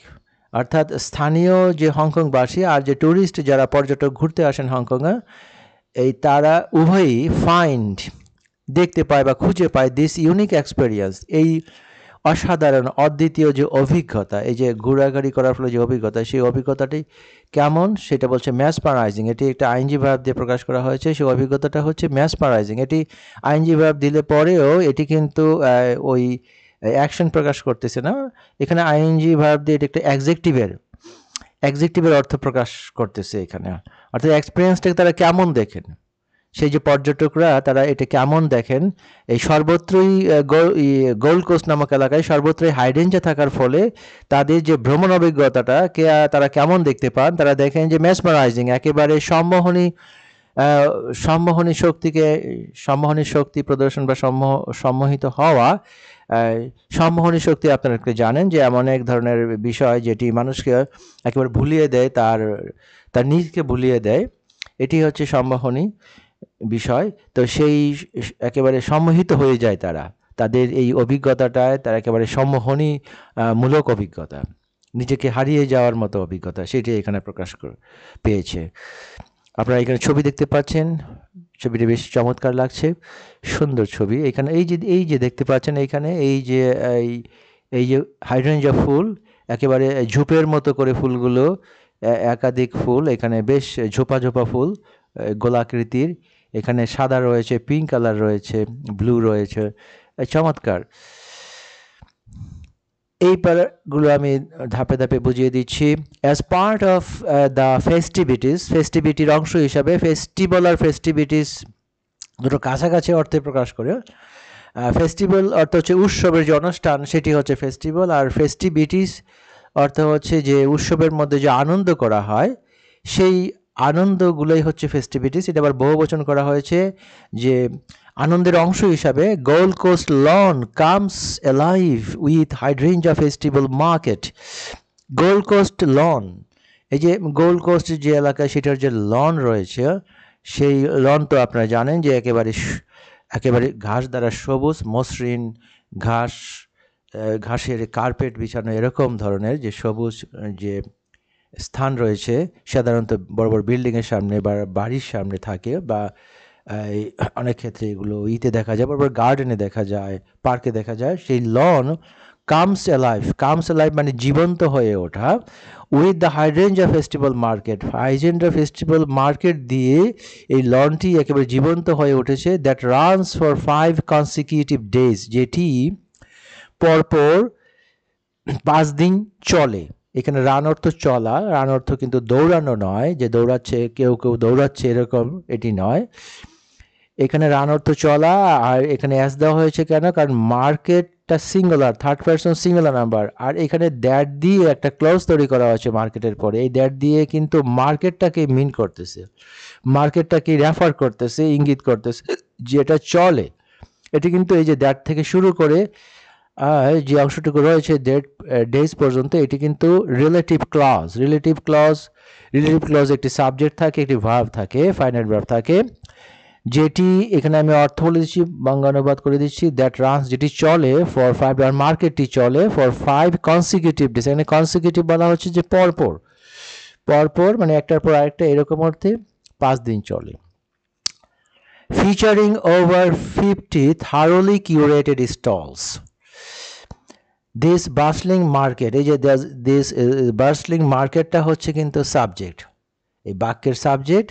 অর্থাৎ স্থানীয় যে হংকংবাসী আর যে ট্যুরিস্ট যারা পর্যটক ঘুরতে আসেন হংকংয়ে, এই তারা উভয়ই ফাইন্ড, দেখতে পায় বা খুঁজে পায় দিস ইউনিক এক্সপেরিয়েন্স, এই অসাধারণ অদ্বিতীয় যে অভিজ্ঞতা, এই যে ঘোরাঘুরি করার ফলে যে অভিজ্ঞতা, সেই অভিজ্ঞতাটি কেমন সেটা বলছে ম্যাসমারাইজিং। এটি একটা আইনজি ভার্ব দিয়ে প্রকাশ করা হয়েছে, সেই অভিজ্ঞতাটা হচ্ছে ম্যাসমারাইজিং। এটি আইনজি ভার্ব দিলে পরেও এটি কিন্তু ওই অ্যাকশন প্রকাশ করতেছে না, এখানে আইএনজি ভার্ব দিয়ে এটি একটা অ্যাডজেক্টিভের অর্থ প্রকাশ করতেছে এখানে, অর্থাৎ এক্সপিরিয়েন্সটাকে তারা কেমন দেখেন, সেই যে পর্যটকরা তারা এটা কেমন দেখেন, এই সর্বত্রই গোল্ড কোস্ট নামক এলাকায় সর্বত্রই হাইড্রেঞ্জা থাকার ফলে তাদের যে ভ্রমণ অভিজ্ঞতাটা তারা কেমন দেখতে পান, তারা দেখেন যে মেসমারাইজিং, একেবারে সম্মোহনী শক্তি প্রদর্শন বা সম্মোহিত হওয়া। সম্মোহনী শক্তি আপনারা জানেন যে এমন এক ধরনের বিষয় যেটি মানুষকে একেবারে ভুলিয়ে দেয়, তার নিজকে ভুলিয়ে দেয়, এটি হচ্ছে সম্মোহনী বিষয়। তো সেই একেবারে সম্মোহিত হয়ে যায় তারা, তাদের এই অভিজ্ঞতাটায় তারা একেবারে সম্মোহনী মূলক অভিজ্ঞতা, নিজেকে হারিয়ে যাওয়ার মতো অভিজ্ঞতা, সেটি এখানে প্রকাশ পেয়েছে। আপনারা এখানে ছবি দেখতে পাচ্ছেন, ছবিটা বেশ চমৎকার লাগছে, সুন্দর ছবি। এখানে এই যে দেখতে পাচ্ছেন, এখানে এই যে হাইড্রেঞ্জা ফুল, একেবারে ঝোপের মতো করে ফুলগুলো, একাধিক ফুল, এখানে বেশ ঝোপা ঝোপা ফুল, গোলাকৃতির, এখানে সাদা রয়েছে, পিঙ্ক কালার রয়েছে, ব্লু রয়েছে, চমৎকার। এই প্যারাগুলো আমি ধাপে ধাপে বুঝিয়ে দিচ্ছি। অ্যাজ পার্ট অফ দ্য ফেস্টিভিটির অংশ হিসাবে, ফেস্টিভ্যাল আর ফেস্টিভিটিস দুটো কাছাকাছি অর্থে প্রকাশ করে। ফেস্টিভ্যাল অর্থ হচ্ছে উৎসবের যে অনুষ্ঠান, সেটি হচ্ছে ফেস্টিভ্যাল, আর ফেস্টিভিটিস অর্থ হচ্ছে যে উৎসবের মধ্যে যে আনন্দ করা হয়, সেই আনন্দগুলোই হচ্ছে ফেস্টিভিটিস। এটা আবার বহুবচন করা হয়েছে, যে আনন্দের অংশ হিসাবে Gold Coast lawn comes alive with hydrangea festival market. Gold Coast lawn, এই যে গোল্ড কোস্ট যে এলাকা, সেটার যে লন রয়েছে, সেই লন তো আপনারা জানেন যে একেবারে ঘাস দ্বারা সবুজ, মসৃণ ঘাসের কার্পেট বিছানো, এরকম ধরনের যে সবুজ যে স্থান রয়েছে, সাধারণত বড় বড় বিল্ডিংয়ের সামনে বা বাড়ির সামনে থাকে, বা অনেক ক্ষেত্রে এগুলো দেখা যায়, বড় বড় গার্ডেনে দেখা যায়, পার্কে দেখা যায়। সেই লন কামস অ্যালাইভ মানে জীবন্ত হয়ে ওঠা, with the hydrangea festival market দিয়ে এই লনটি একেবারে জীবন্ত হয়ে উঠেছে। That runs for 5 consecutive days, যেটি পরপর 5 দিন চলে। এখানে রান অর্থ চলা, রান অর্থ কিন্তু দৌড়ানো নয়, যে দৌড়াচ্ছে কেউ দৌড়াচ্ছে এরকম, এটি নয়। এখানে রান অর্থ চলা, আর এখানে অ্যাস দেওয়া হয়েছে কেন? কারণ মার্কেটটা singular, third person singular number, আর এখানে দ্যাট দিয়ে একটা ক্লজ তৈরি করা হয়েছে মার্কেটের পরে। এই দ্যাট দিয়ে কিন্তু মার্কেটটাকে মিন করতেছে, মার্কেটটাকে রেফার করতেছে, ইঙ্গিত করতেছে যেটা চলে। এটি কিন্তু এই যে দ্যাট থেকে শুরু করে যে অংশটুকু রয়েছে ডেজ পর্যন্ত, এটি কিন্তু রিলেটিভ ক্লজ একটি সাবজেক্ট থাকে, একটি ভার্ব থাকে, ফাইনাইট ভার্ব থাকে, যেটি এখানে আমি অর্থ বলে দিচ্ছি, বঙ্গানুবাদ করে দিচ্ছি, দ্যাট রানস, যেটি চলে ফর 5 ডলার, মার্কেটটি চলে ফর 5 কনসিকিউটিভ ডেজ। এখানে কনসিকিউটিভ বলা হচ্ছে যে পরপর, পরপর মানে একটার পর আরেকটা, এরকম অর্থে 5 দিন চলে। Featuring over 50 thoroughly curated stalls. This bustling market, এই যে দিস বার্সলিং মার্কেটটা হচ্ছে কিন্তু সাবজেক্ট, এই বাক্যের সাবজেক্ট,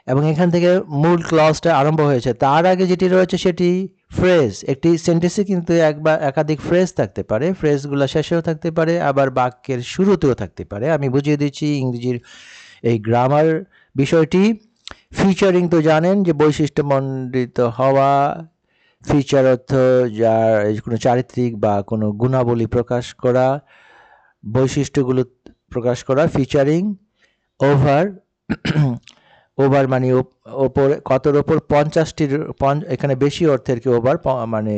এবং এখান থেকে মূল ক্লজটা আরম্ভ হয়েছে। তার আগে যেটি রয়েছে সেটি ফ্রেজ। একটি সেন্টেন্সে কিন্তু এক বা একাধিক ফ্রেজ থাকতে পারে, ফ্রেজগুলো শেষেও থাকতে পারে, আবার বাক্যের শুরুতেও থাকতে পারে। আমি বুঝিয়ে দিচ্ছি ইংরেজির এই গ্রামার বিষয়টি। ফিচারিং তো জানেন যে বৈশিষ্ট্যমণ্ডিত হওয়া, ফিচার অর্থ যার কোনো চারিত্রিক বা কোনো গুণাবলী প্রকাশ করা, বৈশিষ্ট্যগুলো প্রকাশ করা, ফিচারিং। ওভার, ওভার মানে ওপর, কতর ওপর, 50টির, এখানে বেশি অর্থের কি ওভার, মানে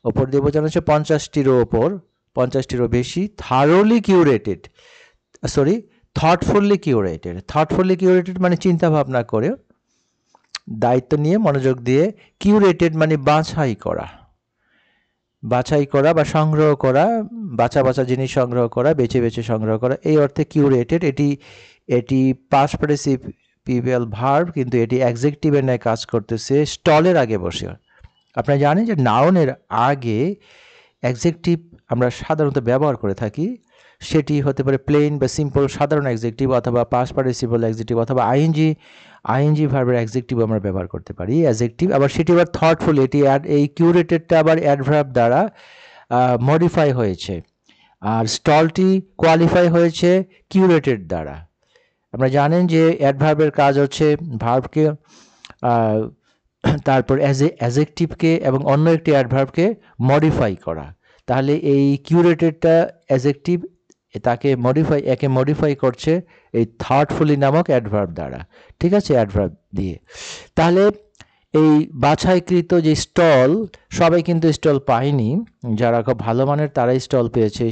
ওপর দিয়ে বোঝানো হচ্ছে 50টিরও ওপর, 50টিরও বেশি। Thoroughly curated, sorry, thoughtfully curated. Thoughtfully curated মানে চিন্তা ভাবনা করে, দায়িত্ব নিয়ে, মনোযোগ দিয়ে। কিউরেটেড মানে বাছাই করা, বাছাই করা বা সংগ্রহ করা, বাছা বাছা জিনিস সংগ্রহ করা, বেছে বেছে সংগ্রহ করা, এই অর্থে কিউরেটেড। এটি পাস্ট পার্টিসিপিয়াল ভার্ব, কিন্তু এটি অ্যাডজেক্টিভের ন্যায় কাজ করতেছে স্টলের আগে বসে। আপনারা জানেন যে নাউনের আগে অ্যাডজেক্টিভ আমরা সাধারণত ব্যবহার করে থাকি, সেটি হতে পারে প্লেন বা সিম্পল সাধারণ অ্যাডজেক্টিভ, অথবা পাস্ট পার্টিসিপল অ্যাডজেক্টিভ, অথবা আইএনজি ভার্বের অ্যাডজেক্টিভ আমরা ব্যবহার করতে পারি, অ্যাডজেক্টিভ। আবার সেটি আবার থটফুল, এটি এই কিউরেটেডটা আবার অ্যাডভার্ব দ্বারা মডিফাই হয়েছে, আর স্টলটি কোয়ালিফাই হয়েছে কিউরেটেড দ্বারা। আপনারা জানেন যে অ্যাডভার্বের কাজ হচ্ছে ভার্বকে, তারপর অ্যাডজেক্টিভকে এবং অন্য একটি অ্যাডভার্বকে মডিফাই করা। তাহলে এই কিউরেটেডটা অ্যাডজেক্টিভ, তাকে মডিফাই করছে এই থটফুলি নামক অ্যাডভার্ব দ্বারা, ঠিক আছে, অ্যাডভার্ব দিয়ে। তাহলে এই বাছাইকৃত যে স্টল, সবাই কিন্তু স্টল পায়নি, যারা খুব ভালো মানের তারাই স্টল পেয়েছে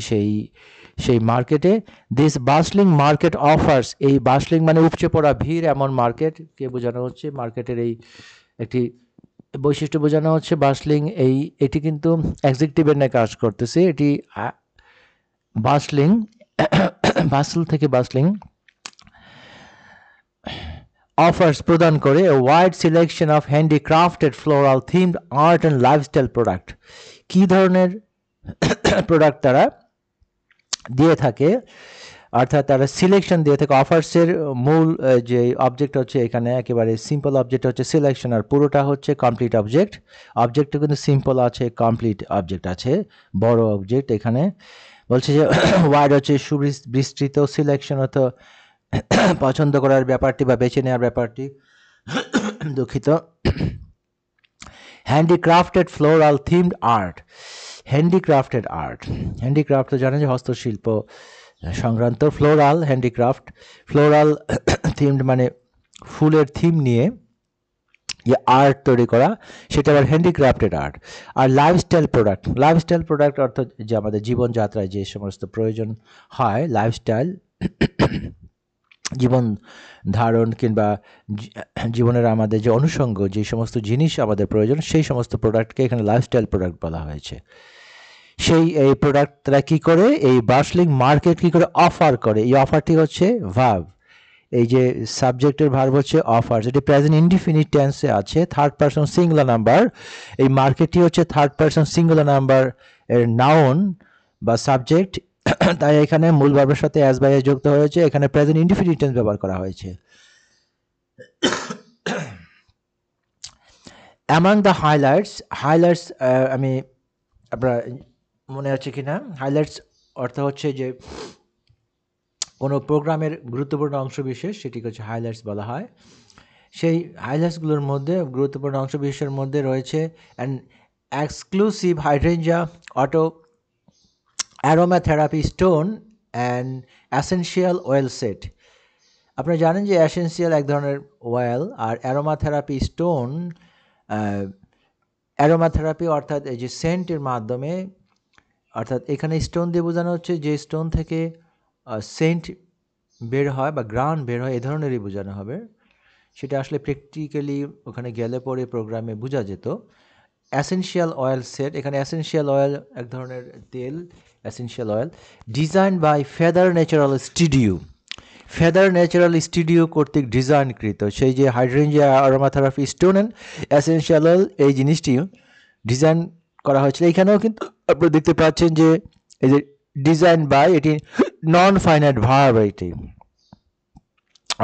সেই মার্কেটে। দিস বাসলিং মার্কেট অফার্স, এই বাসলিং মানে উপচে পড়া, ভিড়, এমন মার্কেটকে বোঝানো হচ্ছে, মার্কেটের এই একটি বৈশিষ্ট্য বোঝানো হচ্ছে বাসলিং। এটি কিন্তু অ্যাডজেক্টিভের ন্যায় কাজ করতেছে। এটি বাসলিং, বাসল থেকে বাসলিং, অফার্স প্রদান করে a wide selection of handicrafted floral themed art and lifestyle product। কি ধরনের প্রোডাক্ট তারা দিয়ে থাকে, অর্থাৎ তারা সিলেকশন দিয়ে থাকে। অফার্সের মূল যে অবজেক্ট হচ্ছে এখানে একেবারে সিম্পল অবজেক্ট হচ্ছে সিলেকশন, আর পুরোটা হচ্ছে কমপ্লিট অবজেক্ট। অবজেক্টও কিন্তু সিম্পল আছে, কমপ্লিট অবজেক্ট আছে, বড় অবজেক্ট। এখানে বলছে যে ওয়াইড হচ্ছে সুবিস্তৃত, সিলেকশন হতো পছন্দ করার ব্যাপারটি বা বেছে নেওয়ার ব্যাপারটি, দুঃখিত। Handicrafted floral themed art, handicrafted art, handicraft তো জানেন যে হস্তশিল্প সংক্রান্ত। ফ্লোরাল, হ্যান্ডিক্রাফট, ফ্লোরাল থিমড মানে ফুলের থিম নিয়ে যে আর্ট তৈরি করা, সেটা আবার হ্যান্ডিক্রাফটেড আর্ট। আর লাইফস্টাইল প্রোডাক্ট, লাইফস্টাইল প্রোডাক্ট অর্থাৎ যে আমাদের জীবনযাত্রায় যে সমস্ত প্রয়োজন হয়, লাইফস্টাইল, জীবন ধারণ কিংবা জীবনের আমাদের যে অনুষঙ্গ যে সমস্ত জিনিস আমাদের প্রয়োজন, সেই সমস্ত প্রোডাক্টকে এখানে লাইফস্টাইল প্রোডাক্ট বলা হয়েছে। এই প্রোডাক্টরা কী করে, এই বার্সলিং মার্কেট কী করে অফার করে, এই অফারটি হচ্ছে ভার্ব। এই যে সাবজেক্টের ভার্ব হচ্ছে অফার, যেটি প্রেজেন্ট ইনডিফিনিট টেন্সে আছে, থার্ড পারসন সিঙ্গুলার নাম্বার। এই মার্কেটটি হচ্ছে থার্ড পারসন সিঙ্গুলার নাম্বার এর নাউন বা সাবজেক্ট, তাই এখানে মূল ভার্বের সাথে অ্যাজ বাই যুক্ত হয়েছে, এখানে প্রেজেন্ট ইনডিফিনিট টেন্স ব্যবহার করা হয়েছে। অ্যামাং দ্য হাইলাইটস, আমি আপনার মনে আছে কি না, হাইলাইটস অর্থ হচ্ছে যে কোনো প্রোগ্রামের গুরুত্বপূর্ণ অংশ বিশেষ, সেটিকে হচ্ছে হাইলাইটস বলা হয়। সেই হাইলাইটসগুলোর মধ্যে, গুরুত্বপূর্ণ অংশ বিশেষের মধ্যে রয়েছে an exclusive hydrangea auto aromatherapy stone and essential oil set. আপনারা জানেন যে অ্যাসেনশিয়াল এক ধরনের অয়েল, আর অ্যারোমাথেরাপি স্টোন, অ্যারোমাথেরাপি অর্থাৎ এই যে সেন্টের মাধ্যমে, অর্থাৎ এখানে স্টোন দিয়ে বোঝানো হচ্ছে যে স্টোন থেকে সেন্ট বের হয় বা গ্রান বের হয়, এ ধরনেরই বোঝানো হবে। সেটা আসলে প্র্যাকটিক্যালি ওখানে গেলে পরে প্রোগ্রামে বোঝা যেত। এসেনশিয়াল অয়েল সেট, এখানে এসেনশিয়াল অয়েল এক ধরনের তেল, essential oil design by Feather Natural Studio. Feather Natural Studio কর্তৃক ডিজাইনকৃত সেই যে hydrangea aromatherapy stone and essential oil, এই জিনিসটি ডিজাইন করা হয়েছিল। এখানেও কিন্তু আপনি দেখতে পাচ্ছেন যে এই যে ডিজাইন বাই, এটি নন ফাইনাইট ভার্ব, এটি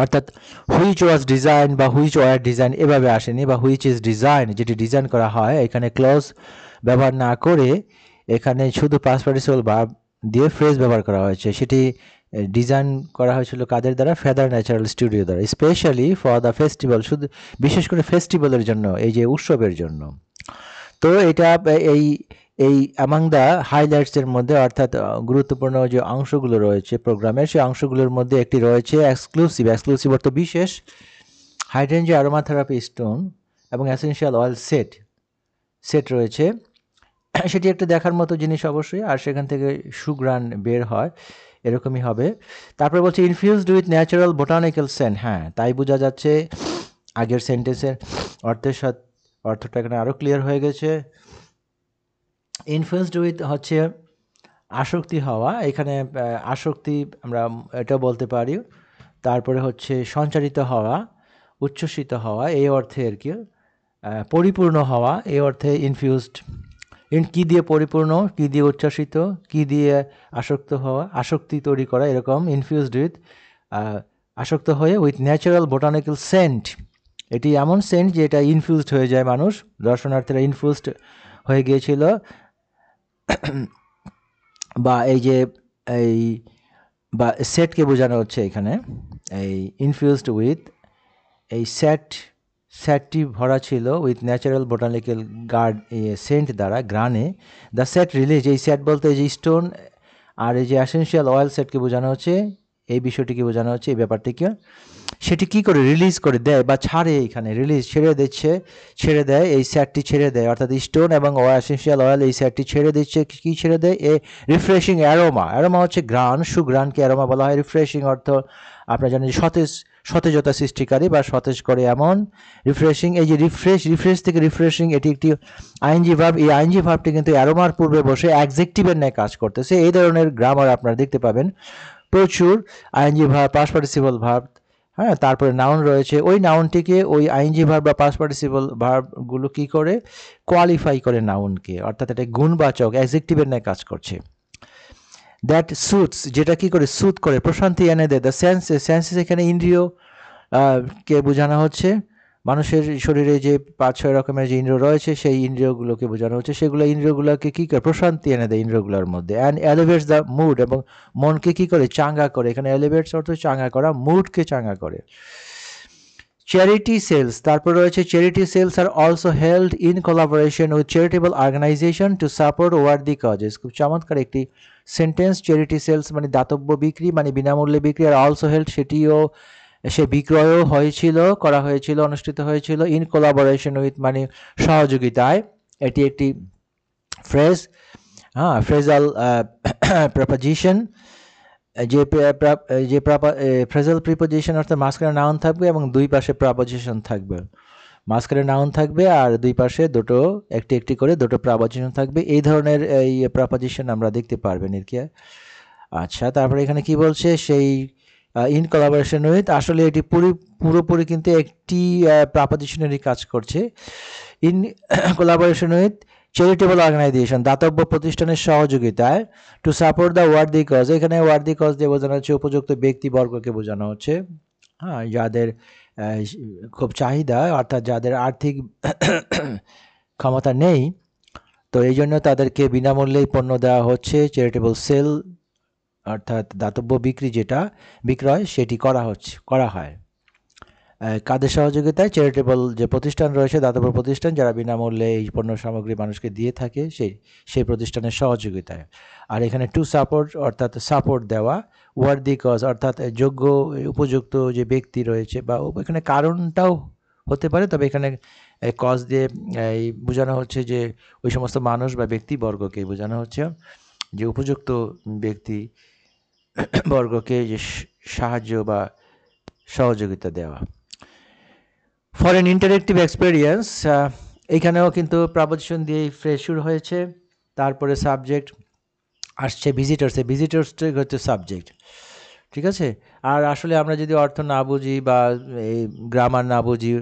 অর্থাৎ হুইচ ওয়াজ ডিজাইন বা হুইচ ওয়ার ডিজাইন এভাবে আসেনি, বা হুইচ ইজ ডিজাইন যেটি ডিজাইন করা হয়, এখানে ক্লজ ব্যবহার না করে এখানে শুধু পাস্ট পার্টিসিপল ভার্ব দিয়ে ফ্রেজ ব্যবহার করা হয়েছে। সেটি ডিজাইন করা হয়েছিল কাদের দ্বারা? ফেদার ন্যাচারাল স্টুডিও দ্বারা, স্পেশালি ফর দ্য ফেস্টিভ্যাল, শুধু বিশেষ করে ফেস্টিভ্যালের জন্য, এই যে উৎসবের জন্য। তো এটা এই এই অ্যামাং দ্য হাইলাইটসের মধ্যে, অর্থাৎ গুরুত্বপূর্ণ যে অংশগুলো রয়েছে প্রোগ্রামের, সেই অংশগুলোর মধ্যে একটি রয়েছে এক্সক্লুসিভ অর্থ বিশেষ হাইড্রেঞ্জিয়া অ্যারোমাথেরাপি স্টোন এবং এসেনশিয়াল অয়েল সেট রয়েছে। সেটি একটা দেখার মতো জিনিস অবশ্যই, আর সেখান থেকে সুঘ্রাণ বের হয়, এরকমই হবে। তারপরে বলছে infused with natural botanical scent. হ্যাঁ, তাই বোঝা যাচ্ছে আগের সেন্টেন্সের অর্থটা এখানে আরও ক্লিয়ার হয়ে গেছে। ইনফ্লুয়েন্সড উইথ হচ্ছে আসক্তি হওয়া, এখানে আসক্তি আমরা এটা বলতে পারি। তারপরে হচ্ছে সঞ্চারিত হওয়া, উচ্ছ্বসিত হওয়া, এই অর্থে আর কি। পরিপূর্ণ হওয়া, এই অর্থে ইনফিউজড। কী দিয়ে পরিপূর্ণ, কী দিয়ে উচ্ছ্বসিত, কী দিয়ে আসক্ত হওয়া, আসক্তি তৈরি করা, এরকম ইনফিউজড উইথ, আসক্ত হয়ে, উইথ ন্যাচারাল বোটানিক্যাল সেন্ট, এটি এমন সেন্ট যে এটা ইনফিউজড হয়ে যায় মানুষ, দর্শনার্থীরা ইনফিউজড হয়ে গিয়েছিল। বা এই যে এই বা সেটকে বোঝানো হচ্ছে এখানে, এই ইনফিউজড উইথ, এই সেটটি ভরা ছিল উইথ ন্যাচারাল বোটানিক্যাল সেন্ট দ্বারা, গ্রানে। দ্য সেট রিলিজ, এই সেট বলতে এই যে স্টোন আর এই যে এসেনশিয়াল অয়েল সেটকে বোঝানো হচ্ছে, এই বিষয়টিকে বোঝানো হচ্ছে, এই ব্যাপারটিকে। সেটি কি করে রিলিজ করে দেয় বা ছাড়ে, এখানে রিলিজ, ছেড়ে দেয়, এই সেটটি ছেড়ে দেয়, অর্থাৎ স্টোন এবং এসেনশিয়াল অয়েল এই সেটটি ছেড়ে দিচ্ছে। কি ছেড়ে দেয়? এ রিফ্রেশিং অ্যারোমা হচ্ছে ঘ্রাণ, সুঘ্রাণকে অ্যারোমা বলা হয়। রিফ্রেশিং অর্থ আপনারা জানেন সতেজতা সৃষ্টিকারী বা সতেজ করে এমন। রিফ্রেশিং, এই যে রিফ্রেশ থেকে রিফ্রেশিং, এটি একটি আইএনজি ভার্ব। এই আইএনজি ভার্বটি কিন্তু অ্যারোমার পূর্বে বসে অ্যাডজেক্টিভের ন্যায় কাজ করতেছে। এই ধরনের গ্রামার আপনারা দেখতে পাবেন প্রচুর। ING verb, past participle verb, হ্যাঁ, তারপরে নাউন রয়েছে, ওই নাউনটিকে ওই আইএনজি ভার্ব বা পাস্ট পার্টিসিপল ভার্বগুলো কী করে কোয়ালিফাই করে নাউনকে, অর্থাৎ এটা গুণবাচক অ্যাডজেক্টিভের ন্যায় কাজ করছে। দ্যাট সুটস, যেটা কি করে সুট করে, প্রশান্তি এনে দেয়। দ্য সেন্সেস এখানে ইন্দ্রিয় কে বোঝানো হচ্ছে। মানুষের শরীরে যে 5-6 রকমের যে ইন্দ্রিয় রয়েছে, সেই ইন্দ্রিয়গুলোকে বোঝানো হচ্ছে। সেগুলো ইন্দ্রিয়গুলোকে কী করে প্রশান্তি এনে দেয় ইন্দ্রিয়গুলোর মধ্যে। অ্যান্ড এলিভেটস দ্য মুড, এবং মনকে কী করে চাঙ্গা করে। এখানে এলিভেটস অর্থ চাঙ্গা করা, মুডকে চাঙ্গা করে। চ্যারিটি সেলস, তারপর রয়েছে charity sales are also held in collaboration with charitable organization to support worthy causes. খুব চমৎকার একটি সেন্টেন্স। চ্যারিটি সেলস মানে দাতব্য বিক্রি, মানে বিনামূল্যে বিক্রি, আর অলসো হেল্ড, সে বিক্রয়ও করা হয়েছিল, অনুষ্ঠিত হয়েছিল। ইন কোলাবোরেশন উইথ মানে সহযোগিতায়, এটি একটি ফ্রেজ, ফ্রেজাল প্রপোজিশন। যে ফ্রেজাল প্রিপোজিশন অর্থাৎ মাঝখানে নাউন থাকবে এবং দুই পাশে প্রাপোজিশন থাকবে। মাঝখানে নাউন থাকবে আর দুই পাশে একটি করে দুটো প্রাপোজিশন থাকবে। এই ধরনের এই প্রাপোজিশন আমরা দেখতে পারবেন আর কি। আচ্ছা, তারপরে এখানে কি বলছে, সেই ইন কোলাবোরেশন উইথ, আসলে এটি পুরোপুরি কিন্তু একটি প্রাপোজিশনেরই কাজ করছে। In collaboration with charitable organization, দাতব্য প্রতিষ্ঠানের সহযোগিতায়, to support the worthy cause, এখানে ওয়ার্দি কজ দিয়ে বোঝানো হচ্ছে উপযুক্ত ব্যক্তিবর্গকে বোঝানো হচ্ছে, হ্যাঁ, যাদের খুব চাহিদা, অর্থাৎ যাদের আর্থিক ক্ষমতা নেই, তো এই জন্য তাদেরকে বিনামূল্যেই পণ্য দেওয়া হচ্ছে। চ্যারিটেবল সেল অর্থাৎ দাতব্য বিক্রয় সেটি করা হয় কাদের সহযোগিতায়? চ্যারিটেবল যে প্রতিষ্ঠান রয়েছে, দাতব্য প্রতিষ্ঠান, যারা বিনামূল্যে এই পণ্য সামগ্রী মানুষকে দিয়ে থাকে, সেই প্রতিষ্ঠানের সহযোগিতায়। আর এখানে টু সাপোর্ট অর্থাৎ সাপোর্ট দেওয়া, ওয়ার্দি কজ অর্থাৎ যোগ্য উপযুক্ত যে ব্যক্তি রয়েছে, বা এখানে কারণটাও হতে পারে, তবে এখানে কজ দিয়ে এই বোঝানো হচ্ছে যে ওই সমস্ত মানুষ বা ব্যক্তিবর্গকে বোঝানো হচ্ছে, যে উপযুক্ত ব্যক্তিবর্গকে যে সাহায্য বা সহযোগিতা দেওয়া। ফর এন ইন্টারেক্টিভ এক্সপেরিয়েন্স, এইখানেও কিন্তু প্রাপোজিশন দিয়ে ফ্রেজ শুরু হয়েছে, তারপরে সাবজেক্ট আসছে ভিজিটার্সটা হচ্ছে সাবজেক্ট, ঠিক আছে। আর আসলে আমরা যদি অর্থ না বুঝি বা এই গ্রামার না বুঝি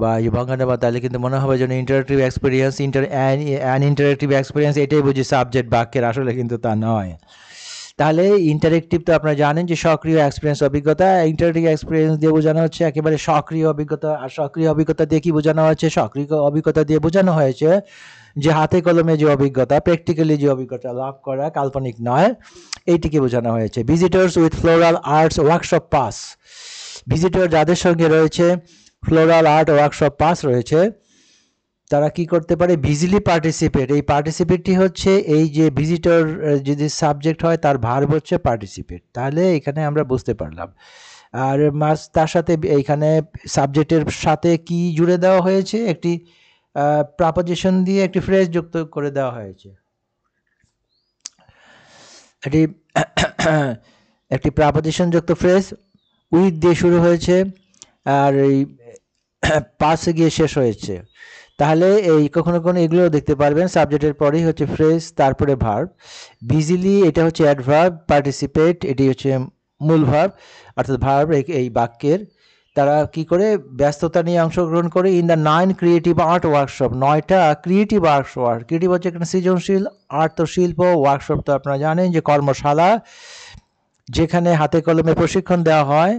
বা এই ভঙ্গানুবাদ, বা তাহলে কিন্তু মনে হবে যেন ইন্টারেক্টিভ এক্সপিরিয়েন্স ইন্টারেক্টিভ এক্সপিরিয়েন্স এটাই বুঝি সাবজেক্ট বাক্যের, আসলে কিন্তু তা নয়। তাহলে ইন্টারেক্টিভ তো আপনারা জানেন যে সক্রিয় এক্সপিরিয়েন্স অভিজ্ঞতা, ইন্টারেক্টিভ এক্সপিরিয়েন্স দিয়ে বোঝানো হচ্ছে একেবারে সক্রিয় অভিজ্ঞতা। আর সক্রিয় অভিজ্ঞতা দিয়ে কি বোঝানো হয়েছে? সক্রিয় অভিজ্ঞতা দিয়ে বোঝানো হয়েছে যে হাতে কলমে যে অভিজ্ঞতা, প্র্যাকটিক্যালি যে অভিজ্ঞতা লাভ করা, কাল্পনিক নয়, এইটিকে বোঝানো হয়েছে। Visitors with floral arts workshop pass, visitor যাদের সঙ্গে রয়েছে ফ্লোরাল আর্ট ওয়ার্কশপ পাস রয়েছে, তারা কি করতে পারে? ভিজিলি পার্টিসিপেট। এই পার্টিসিপেটটি হচ্ছে এই যে ভিজিটর যদি সাবজেক্ট হয় তার ভার্ব হচ্ছে পার্টিসিপেট। তাহলে এখানে আমরা বুঝতে পারলাম। আর তার সাথে এইখানে সাবজেক্টের সাথে কি জুড়ে দেওয়া হয়েছে? একটি প্রাপোজিশন দিয়ে একটি ফ্রেজ যুক্ত করে দেওয়া হয়েছে। এটি একটি প্রাপোজিশন যুক্ত ফ্রেজ উইথ দিয়ে শুরু হয়েছে আর এই পাশে গিয়ে শেষ হয়েছে। তাহলে এই কখনো কখনো এগুলোও দেখতে পারবেন, সাবজেক্টের পরেই হচ্ছে ফ্রেজ, তারপরে ভার্ব। বিজিলি এটা হচ্ছে অ্যাডভার্ব, পার্টিসিপেট এটি হচ্ছে মূল ভার্ব অর্থাৎ ভার্ব এই বাক্যের। তারা কি করে? ব্যস্ততা নিয়ে অংশগ্রহণ করে in the 9 creative art workshop, 9টা ক্রিয়েটিভ আর্ট ওয়ার্ক। ক্রিয়েটিভ হচ্ছে এখানে সৃজনশীল, আর্ট তো শিল্প, ওয়ার্কশপ তো আপনারা জানেন যে কর্মশালা, যেখানে হাতে কলমে প্রশিক্ষণ দেওয়া হয়,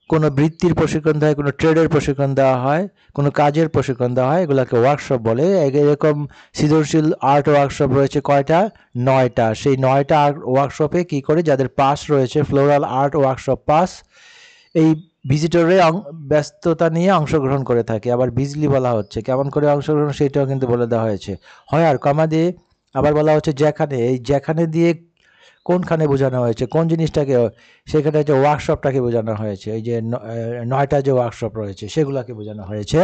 কোনো বৃত্তির প্রশিক্ষণ দেওয়া হয়, কোনো ট্রেডের প্রশিক্ষণ দেওয়া হয়, কোনো কাজের প্রশিক্ষণ দেওয়া হয়, এগুলোকে ওয়ার্কশপ বলে। এরকম সৃজনশীল আর্ট ওয়ার্কশপ রয়েছে কয়টা? 9টা। সেই 9টা আর্ট ওয়ার্কশপে কী করে যাদের পাস রয়েছে ফ্লোরাল আর্ট ওয়ার্কশপ পাস, এই ভিজিটরে ব্যস্ততা নিয়ে অংশগ্রহণ করে থাকে। আবার বিজলি বলা হচ্ছে, কেমন করে অংশগ্রহণ সেটাও কিন্তু বলে দেওয়া হয়েছে। হয় আর কমা দিয়ে, আবার বলা হচ্ছে যেখানে, এই যেখানে দিয়ে কোনখানে বোঝানো হয়েছে, কোন জিনিসটাকে? সেখানে যে ওয়ার্কশপটাকে বোঝানো হয়েছে, এই যে 9টা যে ওয়ার্কশপ রয়েছে সেগুলোকে বোঝানো হয়েছে।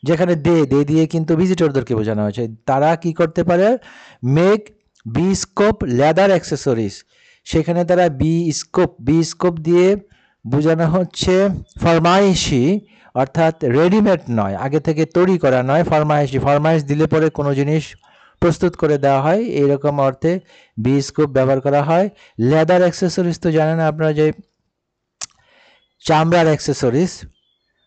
যেখানে দে দিয়ে কিন্তু ভিজিটরদেরকে বোঝানো হয়েছে। তারা কি করতে পারে? মেক বিস্কোপ লেদার অ্যাক্সেসরিজ, সেখানে তারা বিস্কোপ দিয়ে বোঝানো হচ্ছে ফরমাইশি, অর্থাৎ রেডিমেড নয়, আগে থেকে তৈরি করা নয়, ফরমাইশ দিলে পরে কোনো জিনিস প্রস্তুত করে দেওয়া হয়, এইরকম অর্থে বিস্কোপ ব্যবহার করা হয়। লেদার অ্যাক্সেসরিজ তো জানেন আপনারা যে চামড়ার অ্যাক্সেসরিজ,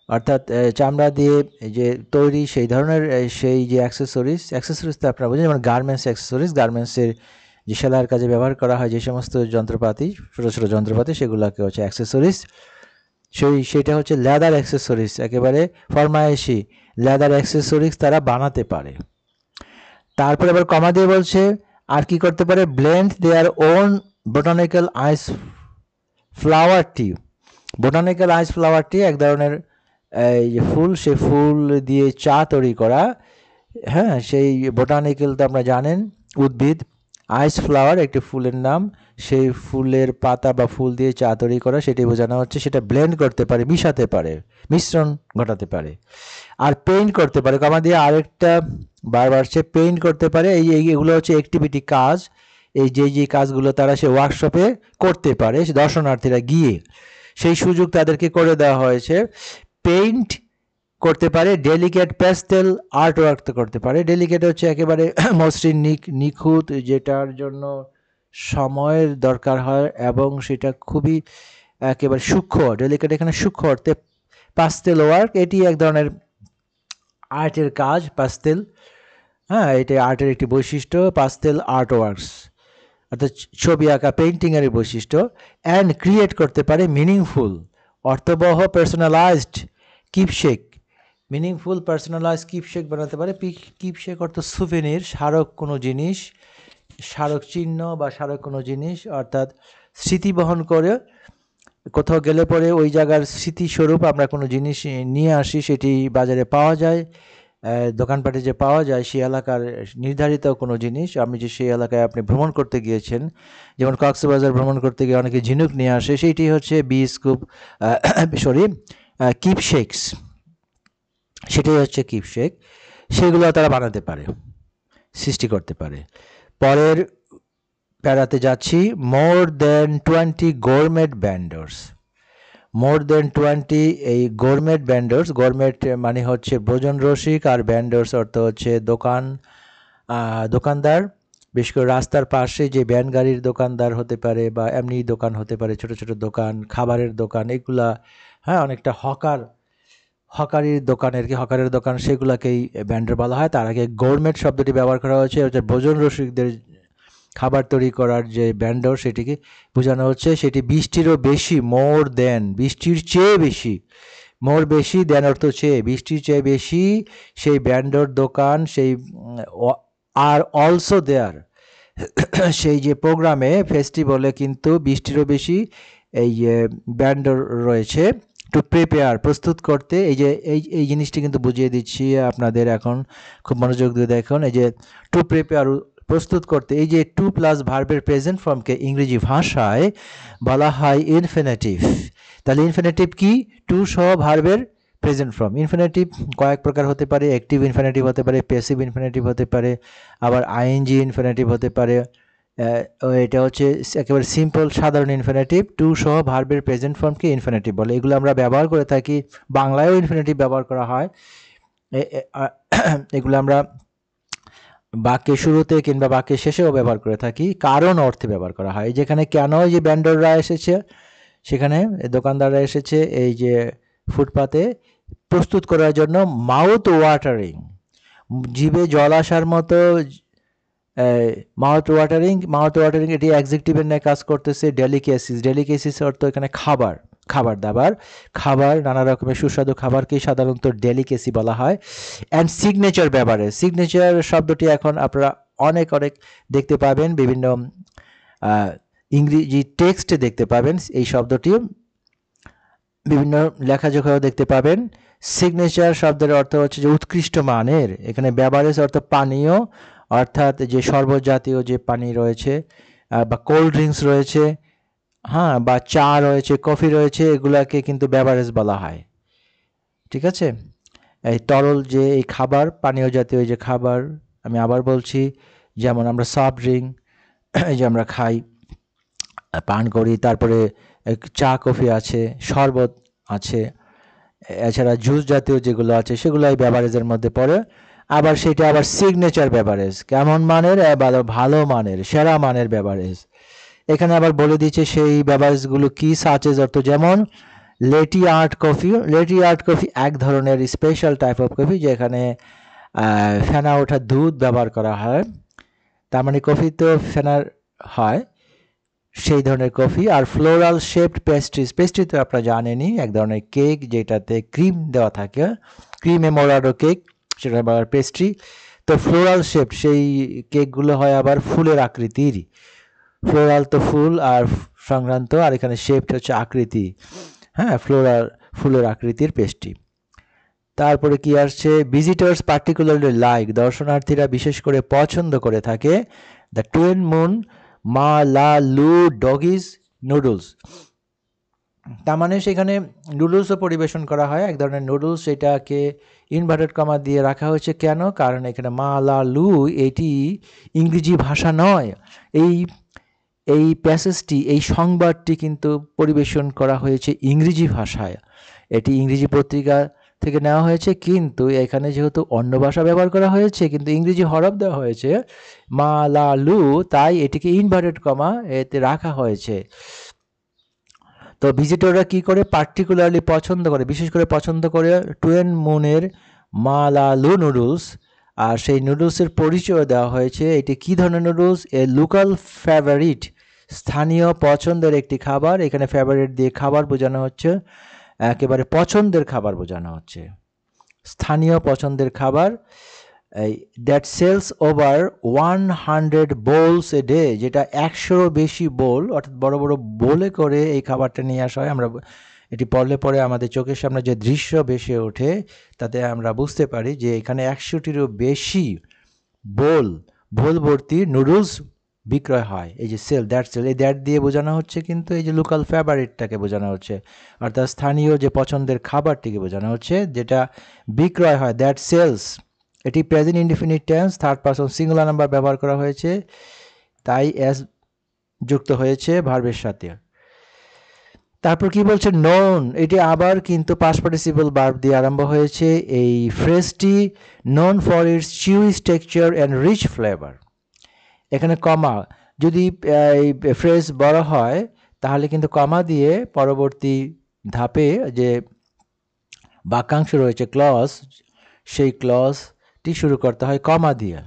অর্থাৎ চামড়া দিয়ে যে তৈরি সেই ধরনের সেই যে অ্যাক্সেসরিজ তো আপনারা বোঝেন, যেমন গার্মেন্টস অ্যাক্সেসরিজ, গার্মেন্টসের যে সেলাইয়ের কাজে ব্যবহার করা হয় যে সমস্ত যন্ত্রপাতি, ছোটো ছোটো যন্ত্রপাতি, সেগুলোকে হচ্ছে অ্যাক্সেসরিজ। সেটা হচ্ছে লেদার অ্যাক্সেসরিজ, একেবারে ফরমায়েশি লেদার অ্যাক্সেসরিজ তারা বানাতে পারে। তারপরে আবার কমা দিয়ে বলছে আর কি করতে পারে? Blend their own botanical ice flower tea. Botanical ice flower tea এক ধরনের এই যে ফুল, সে ফুল দিয়ে চা তৈরি করা। হ্যাঁ, সেই বোটানিক্যাল তো আপনারা জানেন উদ্ভিদ, আইস ফ্লাওয়ার একটি ফুলের নাম, সেই ফুলের পাতা বা ফুল দিয়ে চা তৈরি করা, সেটি বোঝানো হচ্ছে। সেটা ব্লেন্ড করতে পারে, মিশাতে পারে, মিশ্রণ ঘটাতে পারে। আর পেইন্ট করতে পারে, কমা দিয়ে আরেকটা বারবার সে পেইন্ট করতে পারে। এগুলো হচ্ছে অ্যাক্টিভিটি, কাজ। এই যে কাজগুলো তারা সে ওয়ার্কশপে করতে পারে, দর্শনার্থীরা গিয়ে সেই সুযোগ তাদেরকে করে দেওয়া হয়েছে। পেইন্ট করতে পারে, ডেলিকেট প্যাস্টেল আর্ট ওয়ার্ক করতে পারে। ডেলিকেট হচ্ছে একেবারে মসৃণ নিখুঁত, যেটার জন্য সময়ের দরকার হয় এবং সেটা খুবই একেবারে সূক্ষ্ম। ডেলিকেট এখানে সূক্ষ্ম অর্থে। পাস্টেল ওয়ার্ক এটি এক ধরনের আর্টের কাজ, পাস্তেল। হ্যাঁ, এটা আর্টের একটি বৈশিষ্ট্য, পাস্তেল আর্ট ওয়ার্কস, অর্থাৎ ছবি আঁকা, পেইন্টিংয়ের বৈশিষ্ট্য। অ্যান্ড ক্রিয়েট করতে পারে মিনিংফুল, অর্থবহ, পার্সোনালাইজড কিপশেক। মিনিংফুল পার্সোনালাইজ কিপশেক বানাতে পারে। কিপশেক অর্থ সুভেনির, স্মারক কোনো জিনিস, স্মারক চিহ্ন বা স্মারক কোনো জিনিস, অর্থাৎ স্মৃতি বহন করে কোথাও গেলে পরে ওই জায়গার স্মৃতিস্বরূপ আমরা কোনো জিনিস নিয়ে আসি, সেটি বাজারে পাওয়া যায়, দোকানপাটে যে পাওয়া যায়, সেই এলাকার নির্ধারিত কোনো জিনিস। আপনি যে সেই এলাকায় আপনি ভ্রমণ করতে গিয়েছেন, যেমন কক্সবাজার ভ্রমণ করতে গিয়ে অনেকে ঝিনুক নিয়ে আসে, সেইটি হচ্ছে কিপশেকস, সেটাই হচ্ছে কিপশেক। সেগুলো তারা বানাতে পারে, সৃষ্টি করতে পারে। পরের প্যারাতে যাচ্ছি। মোর দেন 20 গভর্নমেন্ট ভেন্ডর্স। মোর দেন 20 এই গভর্নমেন্ট ভেন্ডার্স, গভর্নমেন্ট মানে হচ্ছে ভোজন রসিক, আর ভেন্ডার্স অর্থ হচ্ছে দোকানদার। বিশেষ করে রাস্তার পাশে যে ভ্যান গাড়ির দোকানদার হতে পারে বা এমনি দোকান হতে পারে, ছোট ছোট দোকান, খাবারের দোকান, এগুলা হ্যাঁ অনেকটা হকারির দোকান আর কি, হকারের দোকান, সেগুলাকেই ভেন্ডার বলা হয়। তার আগে গভর্নমেন্ট শব্দটি ব্যবহার করা হয়েছে হচ্ছে ভোজন রসিকদের খাবার তৈরি করার যে ভেন্ডর সেটিকে বোঝানো হচ্ছে। সেটি 20টিরও বেশি, মোর দেন, 20টির চেয়ে বেশি, মোর বেশি, দেন অর্থ চেয়ে, 20টির চেয়ে বেশি সেই ভেন্ডর দোকান, সেই আর অলসো দেয়ার সেই যে প্রোগ্রামে ফেস্টিভ্যালে কিন্তু 20টিরও বেশি এই ভেন্ডর রয়েছে। টু প্রিপেয়ার প্রস্তুত করতে, এই যে এই জিনিসটি কিন্তু বুঝিয়ে দিচ্ছি আপনাদের এখন, খুব মনোযোগ দিয়ে দেখুন। এই যে টু প্রিপেয়ার প্রস্তুত করতে, এই যে টু প্লাস ভার্বের প্রেজেন্ট ফর্মকে ইংরেজি ভাষায় বলা হয় ইনফিনিটিভ। তাহলে ইনফিনিটিভ কি? টু সহ ভার্বের প্রেজেন্ট ফর্ম। ইনফিনিটিভ কয়েক প্রকার হতে পারে, অ্যাক্টিভ ইনফিনিটিভ হতে পারে, প্যাসিভ ইনফিনিটিভ হতে পারে, আবার আইএনজি ইনফিনিটিভ হতে পারে। এটা হচ্ছে একেবারে সিম্পল সাধারণ ইনফিনিটিভ, টু সহ ভার্বের প্রেজেন্ট ফর্মকে ইনফিনিটিভ বলে। এগুলো আমরা ব্যবহার করে থাকি, বাংলায়ও ইনফিনিটিভ ব্যবহার করা হয়। এগুলো আমরা বাক্যের শুরুতে কিংবা বাক্যের শেষেও ব্যবহার করে থাকি, কারণ অর্থে ব্যবহার করা হয়। যেখানে কেন এই যে ভেন্ডররা এসেছে, সেখানে দোকানদাররা এসেছে এই যে ফুটপাতে প্রস্তুত করার জন্য, মাউথ ওয়াটারিং, জিভে জল আসার মতো, মাউথ ওয়াটারিং এটি অ্যাডজেক্টিভের ন্যায় কাজ করতেছে। ডেলিকেসিস অর্থ এখানে খাবার দাবার, নানা রকমের সুস্বাদু খাবারকেই সাধারণত ডেলিকেসি বলা হয়। অ্যান্ড সিগনেচার সিগনেচার শব্দটি এখন আপনারা অনেক দেখতে পাবেন, বিভিন্ন ইংরেজি টেক্সটে দেখতে পাবেন, এই শব্দটি বিভিন্ন লেখাজোখাও দেখতে পাবেন। সিগনেচার শব্দের অর্থ হচ্ছে যে উৎকৃষ্ট মানের। এখানে বেভারেজ অর্থ পানীয়, অর্থাৎ যে শরবত জাতীয় যে পানি রয়েছে বা কোল্ড ড্রিঙ্কস রয়েছে, হ্যাঁ, বা চা রয়েছে, কফি রয়েছে, এগুলাকে কিন্তু বেভারেজ বলা হয়। ঠিক আছে? এই তরল যে এই খাবার, পানীয় জাতীয় যে খাবার, আমি আবার বলছি, যেমন আমরা সফট ড্রিঙ্ক এই যে আমরা খাই, পান করি, তারপরে চা কফি আছে, শরবত আছে, এছাড়া জুস জাতীয় যেগুলো আছে সেগুলো এই বেভারেজের মধ্যে পড়ে। আবার সেটা আবার সিগনেচার বেভারেজ, কেমন মানের? ভালো মানের, সেরা মানের বেভারেজ। এখানে আবার বলে দিচ্ছে সেই বেভারেজগুলো কি, সাচেজ অর্থ যেমন লেটি আর্ট কফি এক ধরনের স্পেশাল টাইপ অফ কফি, যেখানে ফেনা ওঠা দুধ ব্যবহার করা হয়, তার মানে কফি তো ফেনার হয়, সেই ধরনের কফি। আর ফ্লোরাল শেপড পেস্ট্রি তো আপনারা জানেনই, এক ধরনের কেক যেটাতে ক্রিম দেওয়া থাকে, ক্রিমে মোড়ানো কেক, সেটা আবার পেস্ট্রি। তো ফ্লোরাল শেপড সেই কেকগুলো হয় আবার ফুলের আকৃতির, ফ্লোরাল তো ফুল আর সংক্রান্ত, আর এখানে শেপড হচ্ছে আকৃতি, হ্যাঁ, ফুলের আকৃতির পেস্ট্রি। তারপরে কি আসছে? ভিজিটার্স পার্টিকুলারলি লাইক, দর্শনার্থীরা বিশেষ করে পছন্দ করে থাকে, দ্য টুয়েন মুন মা লা লু ডগিজ নুডলস। তার মানে সেখানে নুডলসও পরিবেশন করা হয়, এক ধরনের নুডলস, সেটাকে ইনভার্টেড কমা দিয়ে রাখা হয়েছে। কেন? কারণ এখানে মা লা লু এটি ইংরেজি ভাষা নয়। এই প্যাসেজটি, এই সংবাদটি কিন্তু পরিবেশন করা হয়েছে ইংরেজি ভাষায়। এটি ইংরেজি পত্রিকা থেকে নেওয়া হয়েছে, কিন্তু এখানে যেহেতু অন্য ভাষা ব্যবহার করা হয়েছে কিন্তু ইংরেজি হরফ দেওয়া হয়েছে মা লা লু, তাই এটিকে ইনভার্টেড কমা এতে রাখা হয়েছে। তো ভিজিটররা কি করে? পার্টিকুলারলি পছন্দ করে, বিশেষ করে পছন্দ করে টুয়েন মুনের মা লা লু নুডলস। আর সেই নুডলসের পরিচয় দেওয়া হয়েছে, এটি কি ধরনের নুডলস? এ লোকাল ফেভারিট, স্থানীয় পছন্দের একটি খাবার। এখানে ফেভারিট দিয়ে খাবার বোঝানো হচ্ছে, একেবারে পছন্দের খাবার বোঝানো হচ্ছে, স্থানীয় পছন্দের খাবার। এই that sells over 100 bowls a day, যেটা 100রও বেশি বোল, অর্থাৎ বড় বড় বোলে করে এই খাবারটা নিয়ে আসা হয়। আমরা এটি পড়লে পরে আমাদের চোখের সামনে যে দৃশ্য ভেসে ওঠে, তাতে আমরা বুঝতে পারি যে এখানে 100টিরও বেশি বোল ভর্তি নুডলস বিক্রয় হয়। এই যে সেল, এই দ্যাট দিয়ে বোঝানো হচ্ছে কিন্তু এই যে লোকাল ফেভারিটটাকে বোঝানো হচ্ছে, অর্থাৎ স্থানীয় যে পছন্দের খাবারটিকে বোঝানো হচ্ছে, যেটা বিক্রয় হয়, দ্যাট সেলস। এটি present indefinite tense, third person singular number ব্যবহার করা হয়েছে, তাই এস যুক্ত হয়েছে ভার্বের সাথে। তারপর কি বলছে নোন, এটি আবার কিন্তু পাস্ট পার্টিসিপল ভার্ব দিয়ে আরম্ভ হয়েছে। এই ফ্রেজটি known for its chewy texture and rich flavour. এখানে কমা, যদি এই ফ্রেজ বড় হয় তাহলে কিন্তু কমা দিয়ে পরবর্তী ধাপে যে বাক্যাংশ রয়েছে ক্লজ, সেই ক্লজটি শুরু করতে হয় কমা দিয়ে,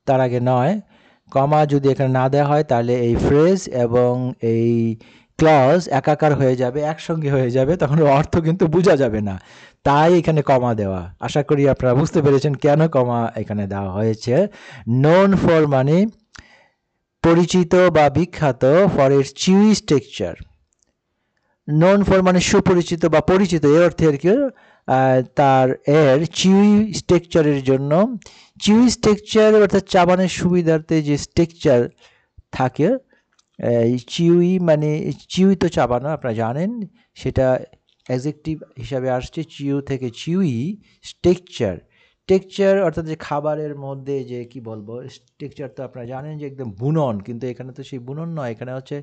তার আগে নয়। কমা যদি এখানে না দেওয়া হয় তাহলে এই ফ্রেজ এবং এই ক্লজ একাকার হয়ে যাবে, একসঙ্গে হয়ে যাবে, তখন অর্থ কিন্তু বোঝা যাবে না। তাই এখানে কমা দেওয়া। আশা করি আপনারা বুঝতে পেরেছেন কেন কমা এখানে দেওয়া হয়েছে। নোন ফর মানে পরিচিত বা বিখ্যাত, for its chewy texture. Known for মানে সুপরিচিত বা পরিচিত, এ অর্থে আর কি, তার এর চিউই টেক্সচারের জন্য। চিউই টেক্সচার অর্থাৎ চাবানের সুবিধার্থে যে টেক্সচার থাকে, চিউই মানে চিউই তো চাবানো, আপনারা জানেন, সেটা অ্যাডজেক্টিভ হিসাবে আসছে চিউ থেকে চিউই। টেক্সচার, টেক্সচার অর্থাৎ যে খাবারের মধ্যে যে কি বলবো, টেক্সচার তো আপনারা জানেন যে একদম বুনন, কিন্তু এখানে তো সেই বুনন নয়, এখানে হচ্ছে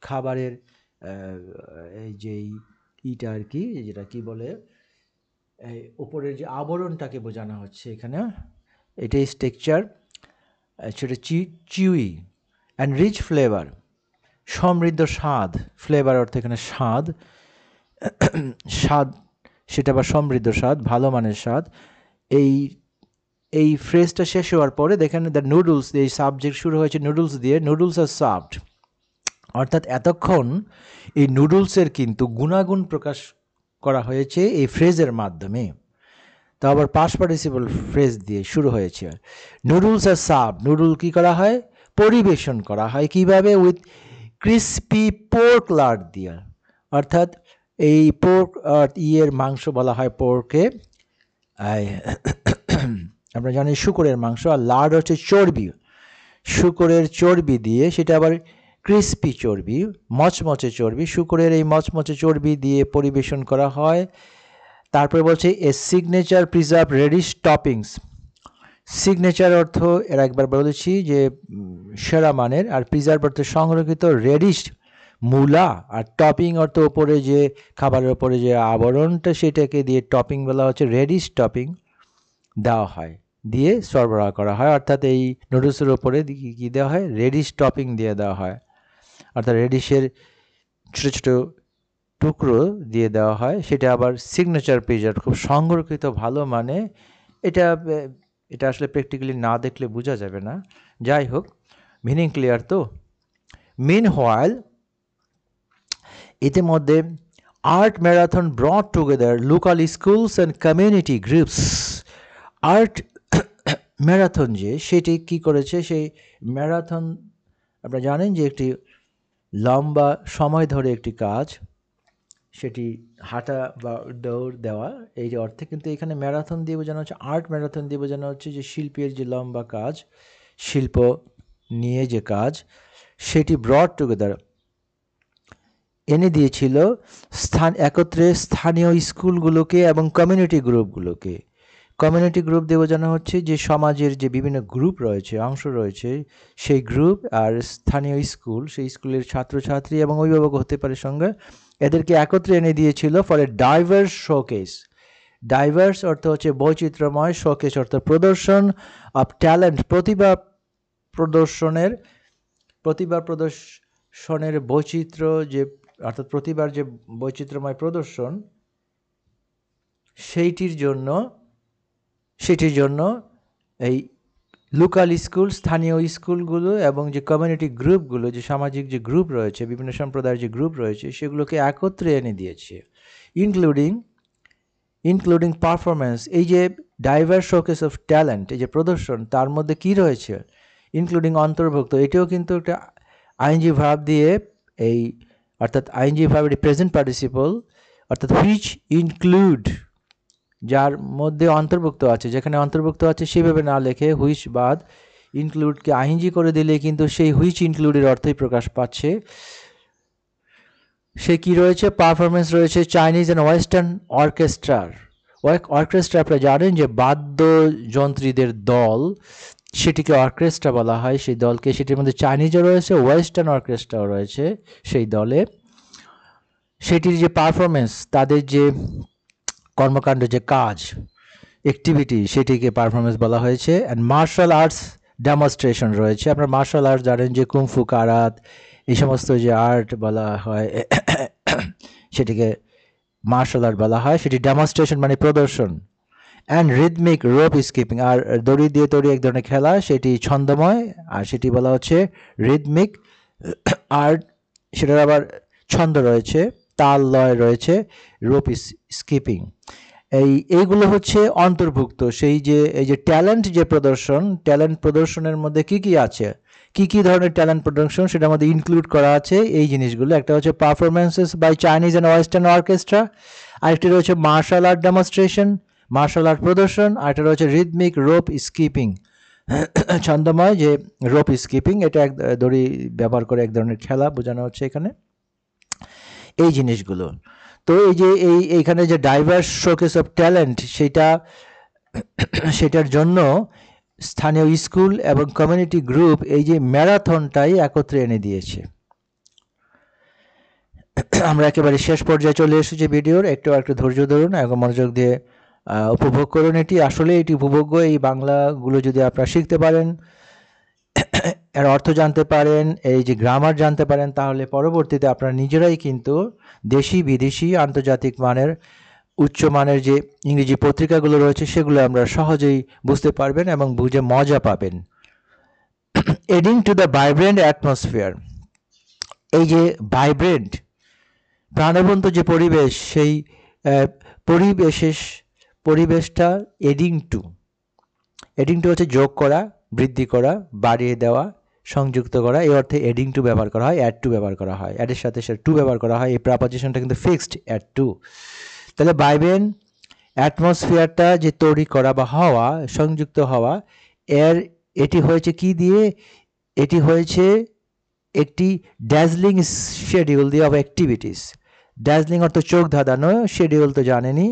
খাবারের এই যে ইটা আর কি, যেটা কি বলে, এই উপরের যে আবরণটাকে বোঝানো হচ্ছে এখানে, এটাই টেক্সচার। সেটা চিউই অ্যান্ড রিচ ফ্লেভার, সমৃদ্ধ স্বাদ। ফ্লেভার অর্থ এখানে স্বাদ, স্বাদ সেটা বা সমৃদ্ধ স্বাদ, ভালো মানের স্বাদ। এই এই ফ্রেজটা শেষ হওয়ার পরে দেখেন দ্য নুডলস, এই সাবজেক্ট শুরু হয়েছে নুডলস দিয়ে, নুডলস আর সার্ভড, অর্থাৎ এতক্ষণ এই নুডলসের কিন্তু গুণাগুণ প্রকাশ করা হয়েছে এই ফ্রেজের মাধ্যমে। তো আবার পাস্ট পার্টিসিপল ফ্রেজ দিয়ে শুরু হয়েছে। নুডলস আর সার্ভড, নুডল কি করা হয়, পরিবেশন করা হয় কিভাবে, উইথ ক্রিস্পি পোর্ক লার্ড দিয়ে, অর্থাৎ এই পোর্ক ইয়ের মাংস বলা হয় পোর্কে, আমরা জানি শুকরের মাংস, আর লার্ড হচ্ছে চর্বি, শুকরের চর্বি দিয়ে, সেটা আবার ক্রিস্পি চর্বি, মচমচে চর্বি, শুকরের এই মচমচে চর্বি দিয়ে পরিবেশন করা হয়। তারপরে বলছে a signature preserve radish toppings. Signature অর্থ এর একবার বলেছি যে সেরা মানের, আর প্রিজার্ভ অর্থ সংরক্ষিত, রেডিশ মূলা, আর টপিং অর্থ ওপরে যে খাবারের ওপরে যে আবরণটা সেটাকে দিয়ে টপিং বলা হচ্ছে, রেডিশ টপিং দেওয়া হয়, দিয়ে সরবরাহ করা হয়। অর্থাৎ এই নুডলসের ওপরে কী দেওয়া হয়, রেডিশ টপিং দিয়ে দেওয়া হয়, অর্থাৎ রেডিশের ছোটো ছোটো টুকরো দিয়ে দেওয়া হয়। সেটা আবার সিগনেচার প্রিজার্ভ, খুব সংরক্ষিত ভালো মানে। এটা এটা আসলে প্র্যাকটিক্যালি না দেখলে বোঝা যাবে না, যাই হোক মিনিং ক্লিয়ার তো। মিন হোয়াইল, ইতিমধ্যে art marathon ব্রট together local schools and community groups. Art marathon যে সেটি কি করেছে, সেই ম্যারাথন আপনারা জানেন যে একটি লম্বা সময় ধরে একটি কাজ, সেটি হাঁটা বা দৌড় দেওয়া, এই যে অর্থে, কিন্তু এখানে ম্যারাথন দিয়ে বোঝানো হচ্ছে, আর্ট ম্যারাথন দিয়ে বোঝানো হচ্ছে যে শিল্পের যে লম্বা কাজ, শিল্প নিয়ে যে কাজ, সেটি ব্রট টুগেদার এনে দিয়েছিল একত্রে স্থানীয় স্কুলগুলোকে এবং কমিউনিটি গ্রুপগুলোকে। কমিউনিটি গ্রুপ দিয়ে বোঝানো হচ্ছে যে সমাজের যে বিভিন্ন গ্রুপ রয়েছে, অংশ রয়েছে, সেই গ্রুপ, আর স্থানীয় স্কুল, সেই স্কুলের ছাত্রছাত্রী এবং অভিভাবক হতে পারে সঙ্গে, এদেরকে একত্রে এনে দিয়েছিল for a diverse showcase. Diverse অর্থ হচ্ছে বৈচিত্র্যময়, শোকেস অর্থ প্রদর্শন, অফ ট্যালেন্ট প্রতিভা প্রদর্শনের বৈচিত্র্য, যে অর্থাৎ প্রতিভার যে বৈচিত্র্যময় প্রদর্শন, সেটির জন্য এই লোকাল স্কুল, স্থানীয় স্কুলগুলো এবং যে কমিউনিটি গ্রুপগুলো, যে সামাজিক যে গ্রুপ রয়েছে, বিভিন্ন সম্প্রদায়ের যে গ্রুপ রয়েছে, সেগুলোকে একত্রে এনে দিয়েছে। ইনক্লুডিং পারফরমেন্স, এই যে ডাইভার্স শোকেস অফ ট্যালেন্ট, এই যে প্রদর্শন, তার মধ্যে কি রয়েছে, ইনক্লুডিং অন্তর্ভুক্ত, এটাও কিন্তু একটা আইএনজি ভার্ব দিয়ে, এই অর্থাৎ আইএনজি ভার্ব প্রেজেন্ট পার্টিসিপল, অর্থাৎ হুইচ ইনক্লুড, যার মধ্যে অন্তর্ভুক্ত আছে, যেখানে অন্তর্ভুক্ত আছে সেভাবে না লেখে হুইচ বাদ ইনক্লুডকে আইএনজি করে দিলে কিন্তু সেই হুইচ ইনক্লুডের অর্থই প্রকাশ পাচ্ছে। সে কি রয়েছে, পারফরমেন্স রয়েছে চাইনিজ অ্যান্ড ওয়েস্টার্ন অর্কেস্ট্রার। আপনারা জানেন যে বাদ্যযন্ত্রীদের দল, সেটিকে অর্কেস্ট্রা বলা হয়, সেই দলকে। সেটির মধ্যে চাইনিজও রয়েছে, ওয়েস্টার্ন অর্কেস্ট্রাও রয়েছে সেই দলে। সেটির যে পারফরমেন্স, তাদের যে কর্মকাণ্ড, যে কাজ, অ্যাক্টিভিটি, সেটিকে পারফরমেন্স বলা হয়েছে। অ্যান্ড মার্শাল আর্টস ডেমনস্ট্রেশন রয়েছে। আপনারা মার্শাল আর্টস জানেন যে কুংফু, কারাত, এই সমস্ত যে আর্ট বলা হয় সেটিকে মার্শাল আর্ট বলা হয়। সেটি ডেমনস্ট্রেশন মানে প্রদর্শন। অ্যান্ড রিদমিক রোপ স্কিপিং, আর দড়ি দিয়ে তৈরি এক ধরনের খেলা, সেটি ছন্দময়, আর সেটি বলা হচ্ছে রিদমিক আর্ট। সেটার আবার ছন্দ রয়েছে, তাল লয় রয়েছে, রোপ স্কিপিং। এইগুলো হচ্ছে অন্তর্ভুক্ত সেই যে এই যে ট্যালেন্ট যে প্রদর্শন, ট্যালেন্ট প্রদর্শনের মধ্যে কি কি আছে, কি কি ধরনের ট্যালেন্ট প্রদর্শন সেটার মধ্যে ইনক্লুড করা আছে এই জিনিসগুলো। একটা হচ্ছে performances by Chinese and Western orchestra, আরেকটি রয়েছে martial art demonstration, martial art প্রদর্শন, আরেকটা রয়েছে রিদমিক রোপ স্কিপিং, ছন্দময় যে রোপ স্কিপিং, এটা এক দড়ি ব্যবহার করে এক ধরনের খেলা বোঝানো হচ্ছে এখানে, এই জিনিসগুলো। তো এই যে এইখানে যে ডাইভার্স শোকেস অফ ট্যালেন্ট, সেটার জন্য স্থানীয় স্কুল এবং কমিউনিটি গ্রুপ এই যে ম্যারাথনটাই একত্রে এনে দিয়েছে। আমরা একেবারে শেষ পর্যায়ে চলে এসেছি ভিডিওর, একটু ধৈর্য ধরুন এবং মনোযোগ দিয়ে উপভোগ করুন। এটি আসলে এটি উপভোগ্য। এই বাংলাগুলো যদি আপনারা শিখতে পারেন, এর অর্থ জানতে পারেন, এই যে গ্রামার জানতে পারেন, তাহলে পরবর্তীতে আপনারা নিজেরাই কিন্তু দেশি বিদেশি আন্তর্জাতিক মানের উচ্চমানের যে ইংরেজি পত্রিকাগুলো রয়েছে সেগুলো আমরা সহজেই বুঝতে পারবেন এবং বুঝে মজা পাবেন। Adding to the vibrant atmosphere, এই যে ভাইব্রেন্ট প্রাণবন্ত যে পরিবেশ, সেই পরিবেশটা এডিং টু হচ্ছে যোগ করা, বৃদ্ধি করা, বাড়িয়ে দেওয়া, সংযুক্ত করা, এই অর্থে এডিং টু ব্যবহার করা হয়, অ্যাড টু ব্যবহার করা হয়, অ্যাডের সাথে সে টু ব্যবহার করা হয়। এই প্রাপোজিশনটা কিন্তু ফিক্সড, অ্যাড টু। তাহলে ভাইব্রেন্ট অ্যাটমসফিয়ারটা যে তৈরি করা বা হওয়া, সংযুক্ত হওয়া, এটি হয়েছে কি দিয়ে? এটি হয়েছে একটি ড্যাজলিং শিডিউল দিয়ে অফ অ্যাক্টিভিটিস। ড্যাজলিং অর্থ চোখ ধাঁধানো, শিডিউল তো জানেনই,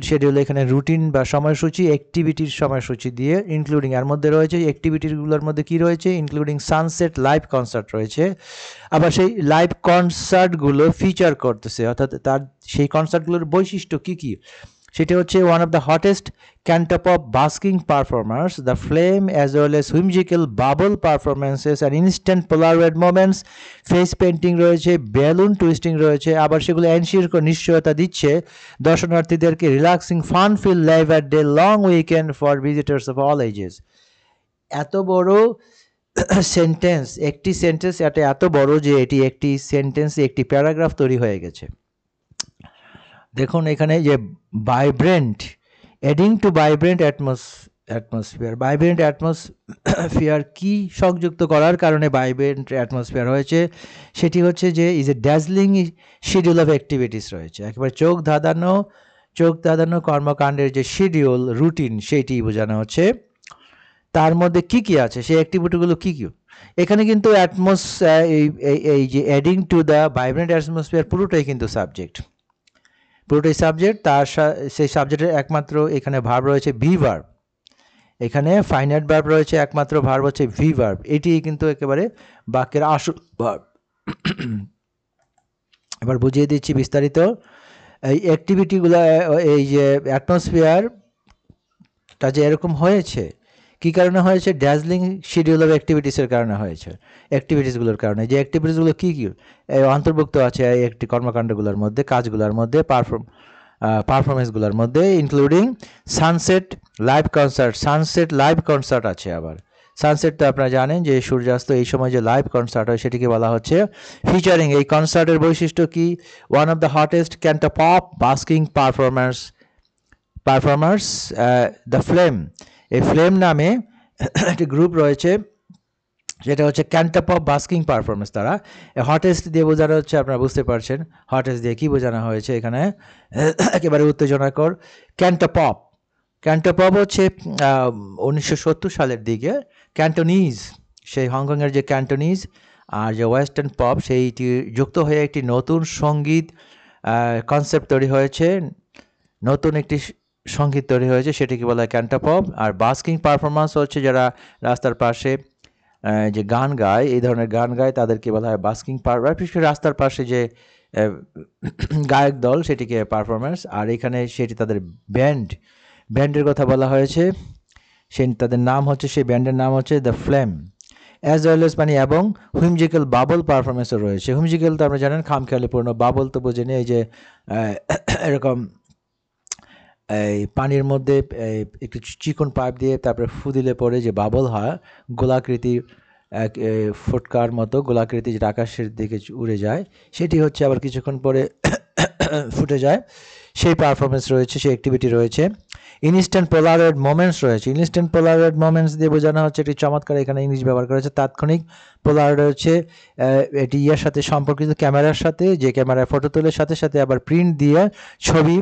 শিডিউল এখানে রুটিন বা সময়সূচি, অ্যাক্টিভিটির সময়সূচি দিয়ে ইনক্লুডিং, এর মধ্যে রয়েছে অ্যাক্টিভিটিগুলোর মধ্যে কি রয়েছে, ইনক্লুডিং সানসেট লাইভ কনসার্ট রয়েছে। আবার সেই লাইভ কনসার্টগুলো ফিচার করতেছে, অর্থাৎ তার সেই কনসার্টগুলোর বৈশিষ্ট্য কি কি, সেটা হচ্ছে one of the hottest Cantopop busking performers, the flame, as well as whimsical bubble performances and instant Polaroid moments, face painting রয়েছে, বেলুন টুইস্টিং রয়েছে। আবার সেগুলো এনশিওর করে নিশ্চয়তা দিচ্ছে দর্শনার্থীদেরকে relaxing fun feel live at day long weekend for visitors of all ages. এত বড় সেন্টেন্স, একটি সেন্টেন্স এটা এত বড় যে এটি একটি সেন্টেন্সে একটি প্যারাগ্রাফ তৈরি হয়ে গেছে। দেখুন এখানে যে vibrant, adding to vibrant atmosphere, vibrant atmosphere কি সংযুক্ত করার কারণে ভাইব্রেন্ট অ্যাটমসফিয়ার হয়েছে, সেটি হচ্ছে যে is a dazzling schedule of activities রয়েছে। একেবারে চোখ ধাঁধানো কর্মকাণ্ডের যে শিডিউল, রুটিন, সেইটি বোঝানো হচ্ছে। তার মধ্যে কি কি আছে, সেই অ্যাক্টিভিটিগুলো কি কি। এখানে কিন্তু এই যে adding to the vibrant atmosphere পুরোটাই কিন্তু সাবজেক্ট, তার সেই সাবজেক্টের একমাত্র এখানে ভার্ব রয়েছে ভি ভার্ব, এখানে ফাইনাইট ভার্ব রয়েছে, একমাত্র ভার্ব হচ্ছে ভি ভার্ব, এটি কিন্তু একেবারে বাক্যের আসল ভার্ব। এবার বুঝিয়ে দিচ্ছি বিস্তারিত। এই অ্যাক্টিভিটিগুলো, এই যে অ্যাটমসফিয়ারটা যে এরকম হয়েছে, কী কারণে হয়েছে? ড্যাজলিং শিডিউল অফ অ্যাক্টিভিটিসের কারণে হয়েছে, অ্যাক্টিভিটিসগুলোর কারণে। যে অ্যাক্টিভিটিসগুলো কী কী অন্তর্ভুক্ত আছে এই একটি কর্মকাণ্ডগুলোর মধ্যে, কাজগুলোর মধ্যে, পারফরমেন্সগুলোর মধ্যে, ইনক্লুডিং সানসেট লাইভ কনসার্ট আছে। আবার সানসেট তো আপনারা জানেন যে সূর্যাস্ত, এই সময় যে লাইভ কনসার্ট হয় সেটিকে বলা হচ্ছে ফিচারিং। এই কনসার্টের বৈশিষ্ট্য কি? One of the hottest Cantopop busking performers the flame, এই ফ্লেম নামে একটি গ্রুপ রয়েছে, যেটা হচ্ছে ক্যান্টাপপ বাস্কিং পারফরমেন্স। তারা হটেস্ট দিয়ে বোঝানো হচ্ছে, আপনারা বুঝতে পারছেন হটেস্ট দিয়ে কি বোঝানো হয়েছে এখানে, একেবারে উত্তেজনাকর। ক্যান্টাপপ হচ্ছে 1970 সালের দিকে ক্যান্টোনিজ, সেই হংকংয়ের যে ক্যান্টোনিজ আর যে ওয়েস্টার্ন পপ, সেইটি যুক্ত হয়ে একটি নতুন সঙ্গীত কনসেপ্ট তৈরি হয়েছে, নতুন একটি সঙ্গীত তৈরি হয়েছে, সেটিকে বলা হয় ক্যান্টাপপ। আর বাস্কিং পারফরমেন্স হচ্ছে যারা রাস্তার পাশে যে গান গায়, এই ধরনের গান গায়, তাদেরকে বলা হয় বাস্কিং পারফরমেন্স। রাস্তার পাশে যে গায়ক দল, সেটিকে পারফরমেন্স। আর এখানে সেটি তাদের ব্যান্ডের কথা বলা হয়েছে। তাদের নাম হচ্ছে, সেই ব্যান্ডের নাম হচ্ছে the flame. As well S মানে এবং হুইমজিক্যাল বাবল পারফরমেন্সও রয়েছে। হুইমজিক্যাল তো আমরা জানেন খামখেয়ালিপূর্ণ, বাবল তো বোঝেনি, এই যে এরকম এই পানির মধ্যে একটু চিকন পাইপ দিয়ে তারপরে ফু দিলে পরে যে বাবল হয়, গোলাকৃতি, এক ফুটকার মতো গোলাকৃতি, যেটা আকাশের দিকে উড়ে যায়, সেটি হচ্ছে আবার কিছুক্ষণ পরে ফুটে যায়। সেই পারফরমেন্স রয়েছে, সেই অ্যাক্টিভিটি রয়েছে। ইনস্ট্যান্ট পোলারয়েড মোমেন্টস রয়েছে। ইনস্ট্যান্ট পোলারয়েড মোমেন্টস দিয়ে বোঝানো হচ্ছে, একটি চমৎকার এখানে ইংলিশ ব্যবহার করেছে, তাৎক্ষণিক। পোলারয়েড হচ্ছে এটি ইয়ার সাথে সম্পর্কিত, ক্যামেরার সাথে, যে ক্যামেরায় ফটো তোলার সাথে সাথে আবার প্রিন্ট দিয়ে ছবি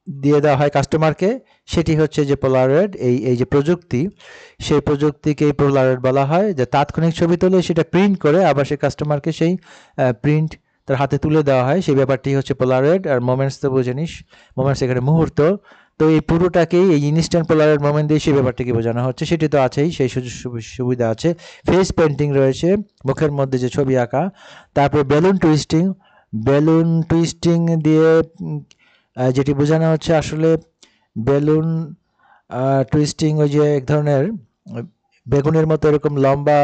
দিয়ে দেওয়া হয় কাস্টমারকে, সেটি হচ্ছে যে পোলারয়েড। এই যে প্রযুক্তি, সেই প্রযুক্তিকেই পোলারয়েড বলা হয়, যে তাৎক্ষণিক ছবি তুলে সেটা প্রিন্ট করে আবার সেই কাস্টমারকে সেই প্রিন্ট তার হাতে তুলে দেওয়া হয়, সেই ব্যাপারটি হচ্ছে পোলারয়েড। আর মোমেন্টস তো বোঝেনিস, মোমেন্টস এখানে মুহূর্ত। তো এই পুরোটাকেই এই ইনস্ট্যান্ট পোলারয়েড মোমেন্ট দিয়ে সেই ব্যাপারটাকে বোঝানো হচ্ছে, সেটি তো আছেই, সেই সুবিধা আছে। ফেস পেন্টিং রয়েছে, মুখের মধ্যে যে ছবি আঁকা। তারপরে বেলুন টুইস্টিং দিয়ে যেটি বোঝানো হচ্ছে, আসলে বেলুন টুইস্টিং, ওই যে এক ধরনের বেগুনের মতো এরকম লম্বা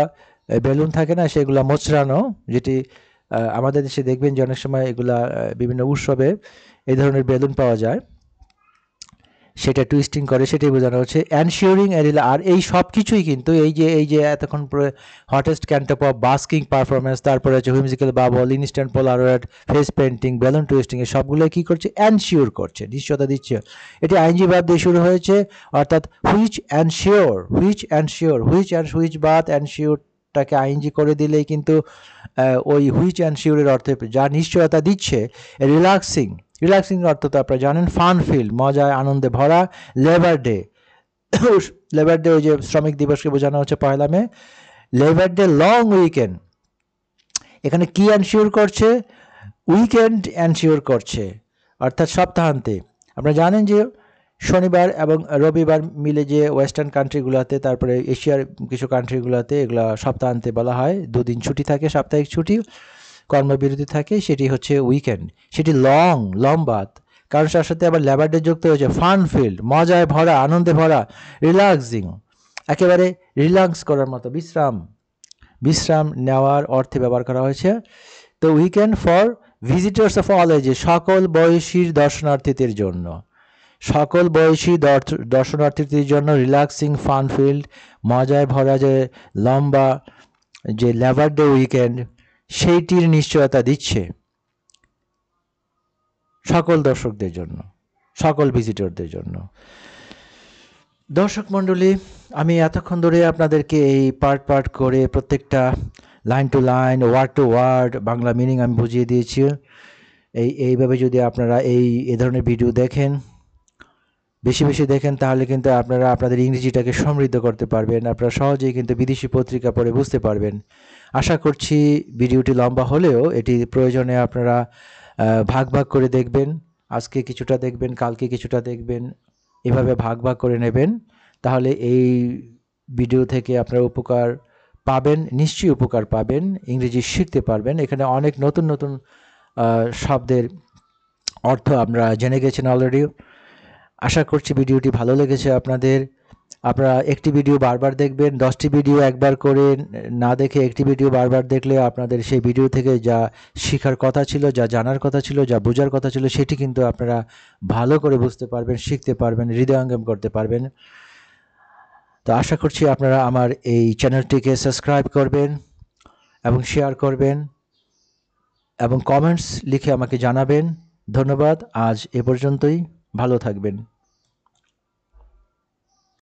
বেলুন থাকে না, সেগুলো মোচড়ানো, যেটি আমাদের দেশে দেখবেন যে অনেক সময় এগুলা বিভিন্ন উৎসবে এই ধরনের বেলুন পাওয়া যায়, সেটা টুইস্টিং করে, সেটাই বোঝানো হচ্ছে। এনশিওরিং আর এই সব কিছুই কিন্তু এই যে এতক্ষণ পরে hottest Canto pop, busking performance, তারপরে হচ্ছে whimsical bubble, instant Polaroid, face painting, balloon twisting, এই সবগুলোই কী করছে, এনশিওর করছে, নিশ্চয়তা দিচ্ছে। এটি আইনজি ভাব দিয়ে শুরু হয়েছে, অর্থাৎ হুইচ বাদ এনশিওরটাকে আইনজি করে দিলেই কিন্তু ওই হুইচ অ্যানশিওরের অর্থে যা নিশ্চয়তা দিচ্ছে। রিল্যাক্সিং অর্থ তো আপনারা জানেন, ফান ফিল, মজায় আনন্দে ভরা। লেবার ডে ওই যে শ্রমিক দিবসকে বোঝানো হচ্ছে 1 মে। লেবার ডে লং উইকেন্ড, এখানে কি এনশিওর করছে, উইকেন্ড এনশিওর করছে, অর্থাৎ সপ্তাহান্তে। আপনারা জানেন যে শনিবার এবং রবিবার মিলে যে ওয়েস্টার্ন কান্ট্রিগুলোতে, তারপরে এশিয়ার কিছু কান্ট্রিগুলোতে এগুলো সপ্তাহান্তে বলা হয়, 2 দিন ছুটি থাকে, সাপ্তাহিক ছুটি, কর্মবিরতি থাকে, সেটি হচ্ছে উইকেন্ড। সেটি লম্বা, কারণ তার সাথে আবার লেবার ডে যুক্ত হয়েছে ফান ফিল্ড, মজায় ভরা, আনন্দে ভরা। রিল্যাক্সিং, একেবারে রিল্যাক্স করার মতো, বিশ্রাম নেওয়ার অর্থে ব্যবহার করা হয়েছে। তো weekend for visitors of all edges, সকল বয়সীর দর্শনার্থীদের জন্য, রিল্যাক্সিং, ফান ফিল্ড, মজায় ভরা, যে লম্বা যে লেবার ডে উইকেন্ড, সেইটির নিশ্চয়তা দিচ্ছে সকল দর্শকদের জন্য, সকল ভিজিটরদের জন্য। দর্শক মণ্ডলী, আমি এতক্ষণ ধরে আপনাদেরকে এই পার্ট করে প্রত্যেকটা line to line, word to word Bangla meaning আমি বুঝিয়ে দিয়েছি। এইভাবে যদি আপনারা এই ধরনের ভিডিও দেখেন, বেশি দেখেন, তাহলে কিন্তু আপনারা আপনাদের ইংরেজিটাকে সমৃদ্ধ করতে পারবেন। আপনারা সহজেই কিন্তু বিদেশি পত্রিকা পড়ে বুঝতে পারবেন। আশা করছি ভিডিওটি লম্বা হলেও এটি প্রয়োজনে আপনারা ভাগ করে দেখবেন। আজকে কিছুটা দেখবেন, কালকে কিছুটা দেখবেন, এভাবে ভাগ করে নেবেন। তাহলে এই ভিডিও থেকে আপনারা উপকার পাবেন, নিশ্চয়ই উপকার পাবেন, ইংরেজি শিখতে পারবেন। এখানে অনেক নতুন শব্দের অর্থ আমরা জেনে গেছেন অলরেডি। আশা করছি ভিডিওটি ভালো লেগেছে আপনাদের। আপনারা একটি ভিডিও বারবার দেখবেন, 10টি ভিডিও একবার করে না দেখে একটি ভিডিও বারবার দেখলে আপনাদের সেই ভিডিও থেকে যা শেখার কথা ছিল, যা জানার কথা ছিল, যা বোঝার কথা ছিল, সেটি কিন্তু আপনারা ভালো করে বুঝতে পারবেন, শিখতে পারবেন, হৃদয়ঙ্গম করতে পারবেন। তো আশা করছি আপনারা আমার এই চ্যানেলটিকে সাবস্ক্রাইব করবেন এবং শেয়ার করবেন এবং কমেন্টস লিখে আমাকে জানাবেন। ধন্যবাদ, আজ এ পর্যন্তই, ভালো থাকবেন।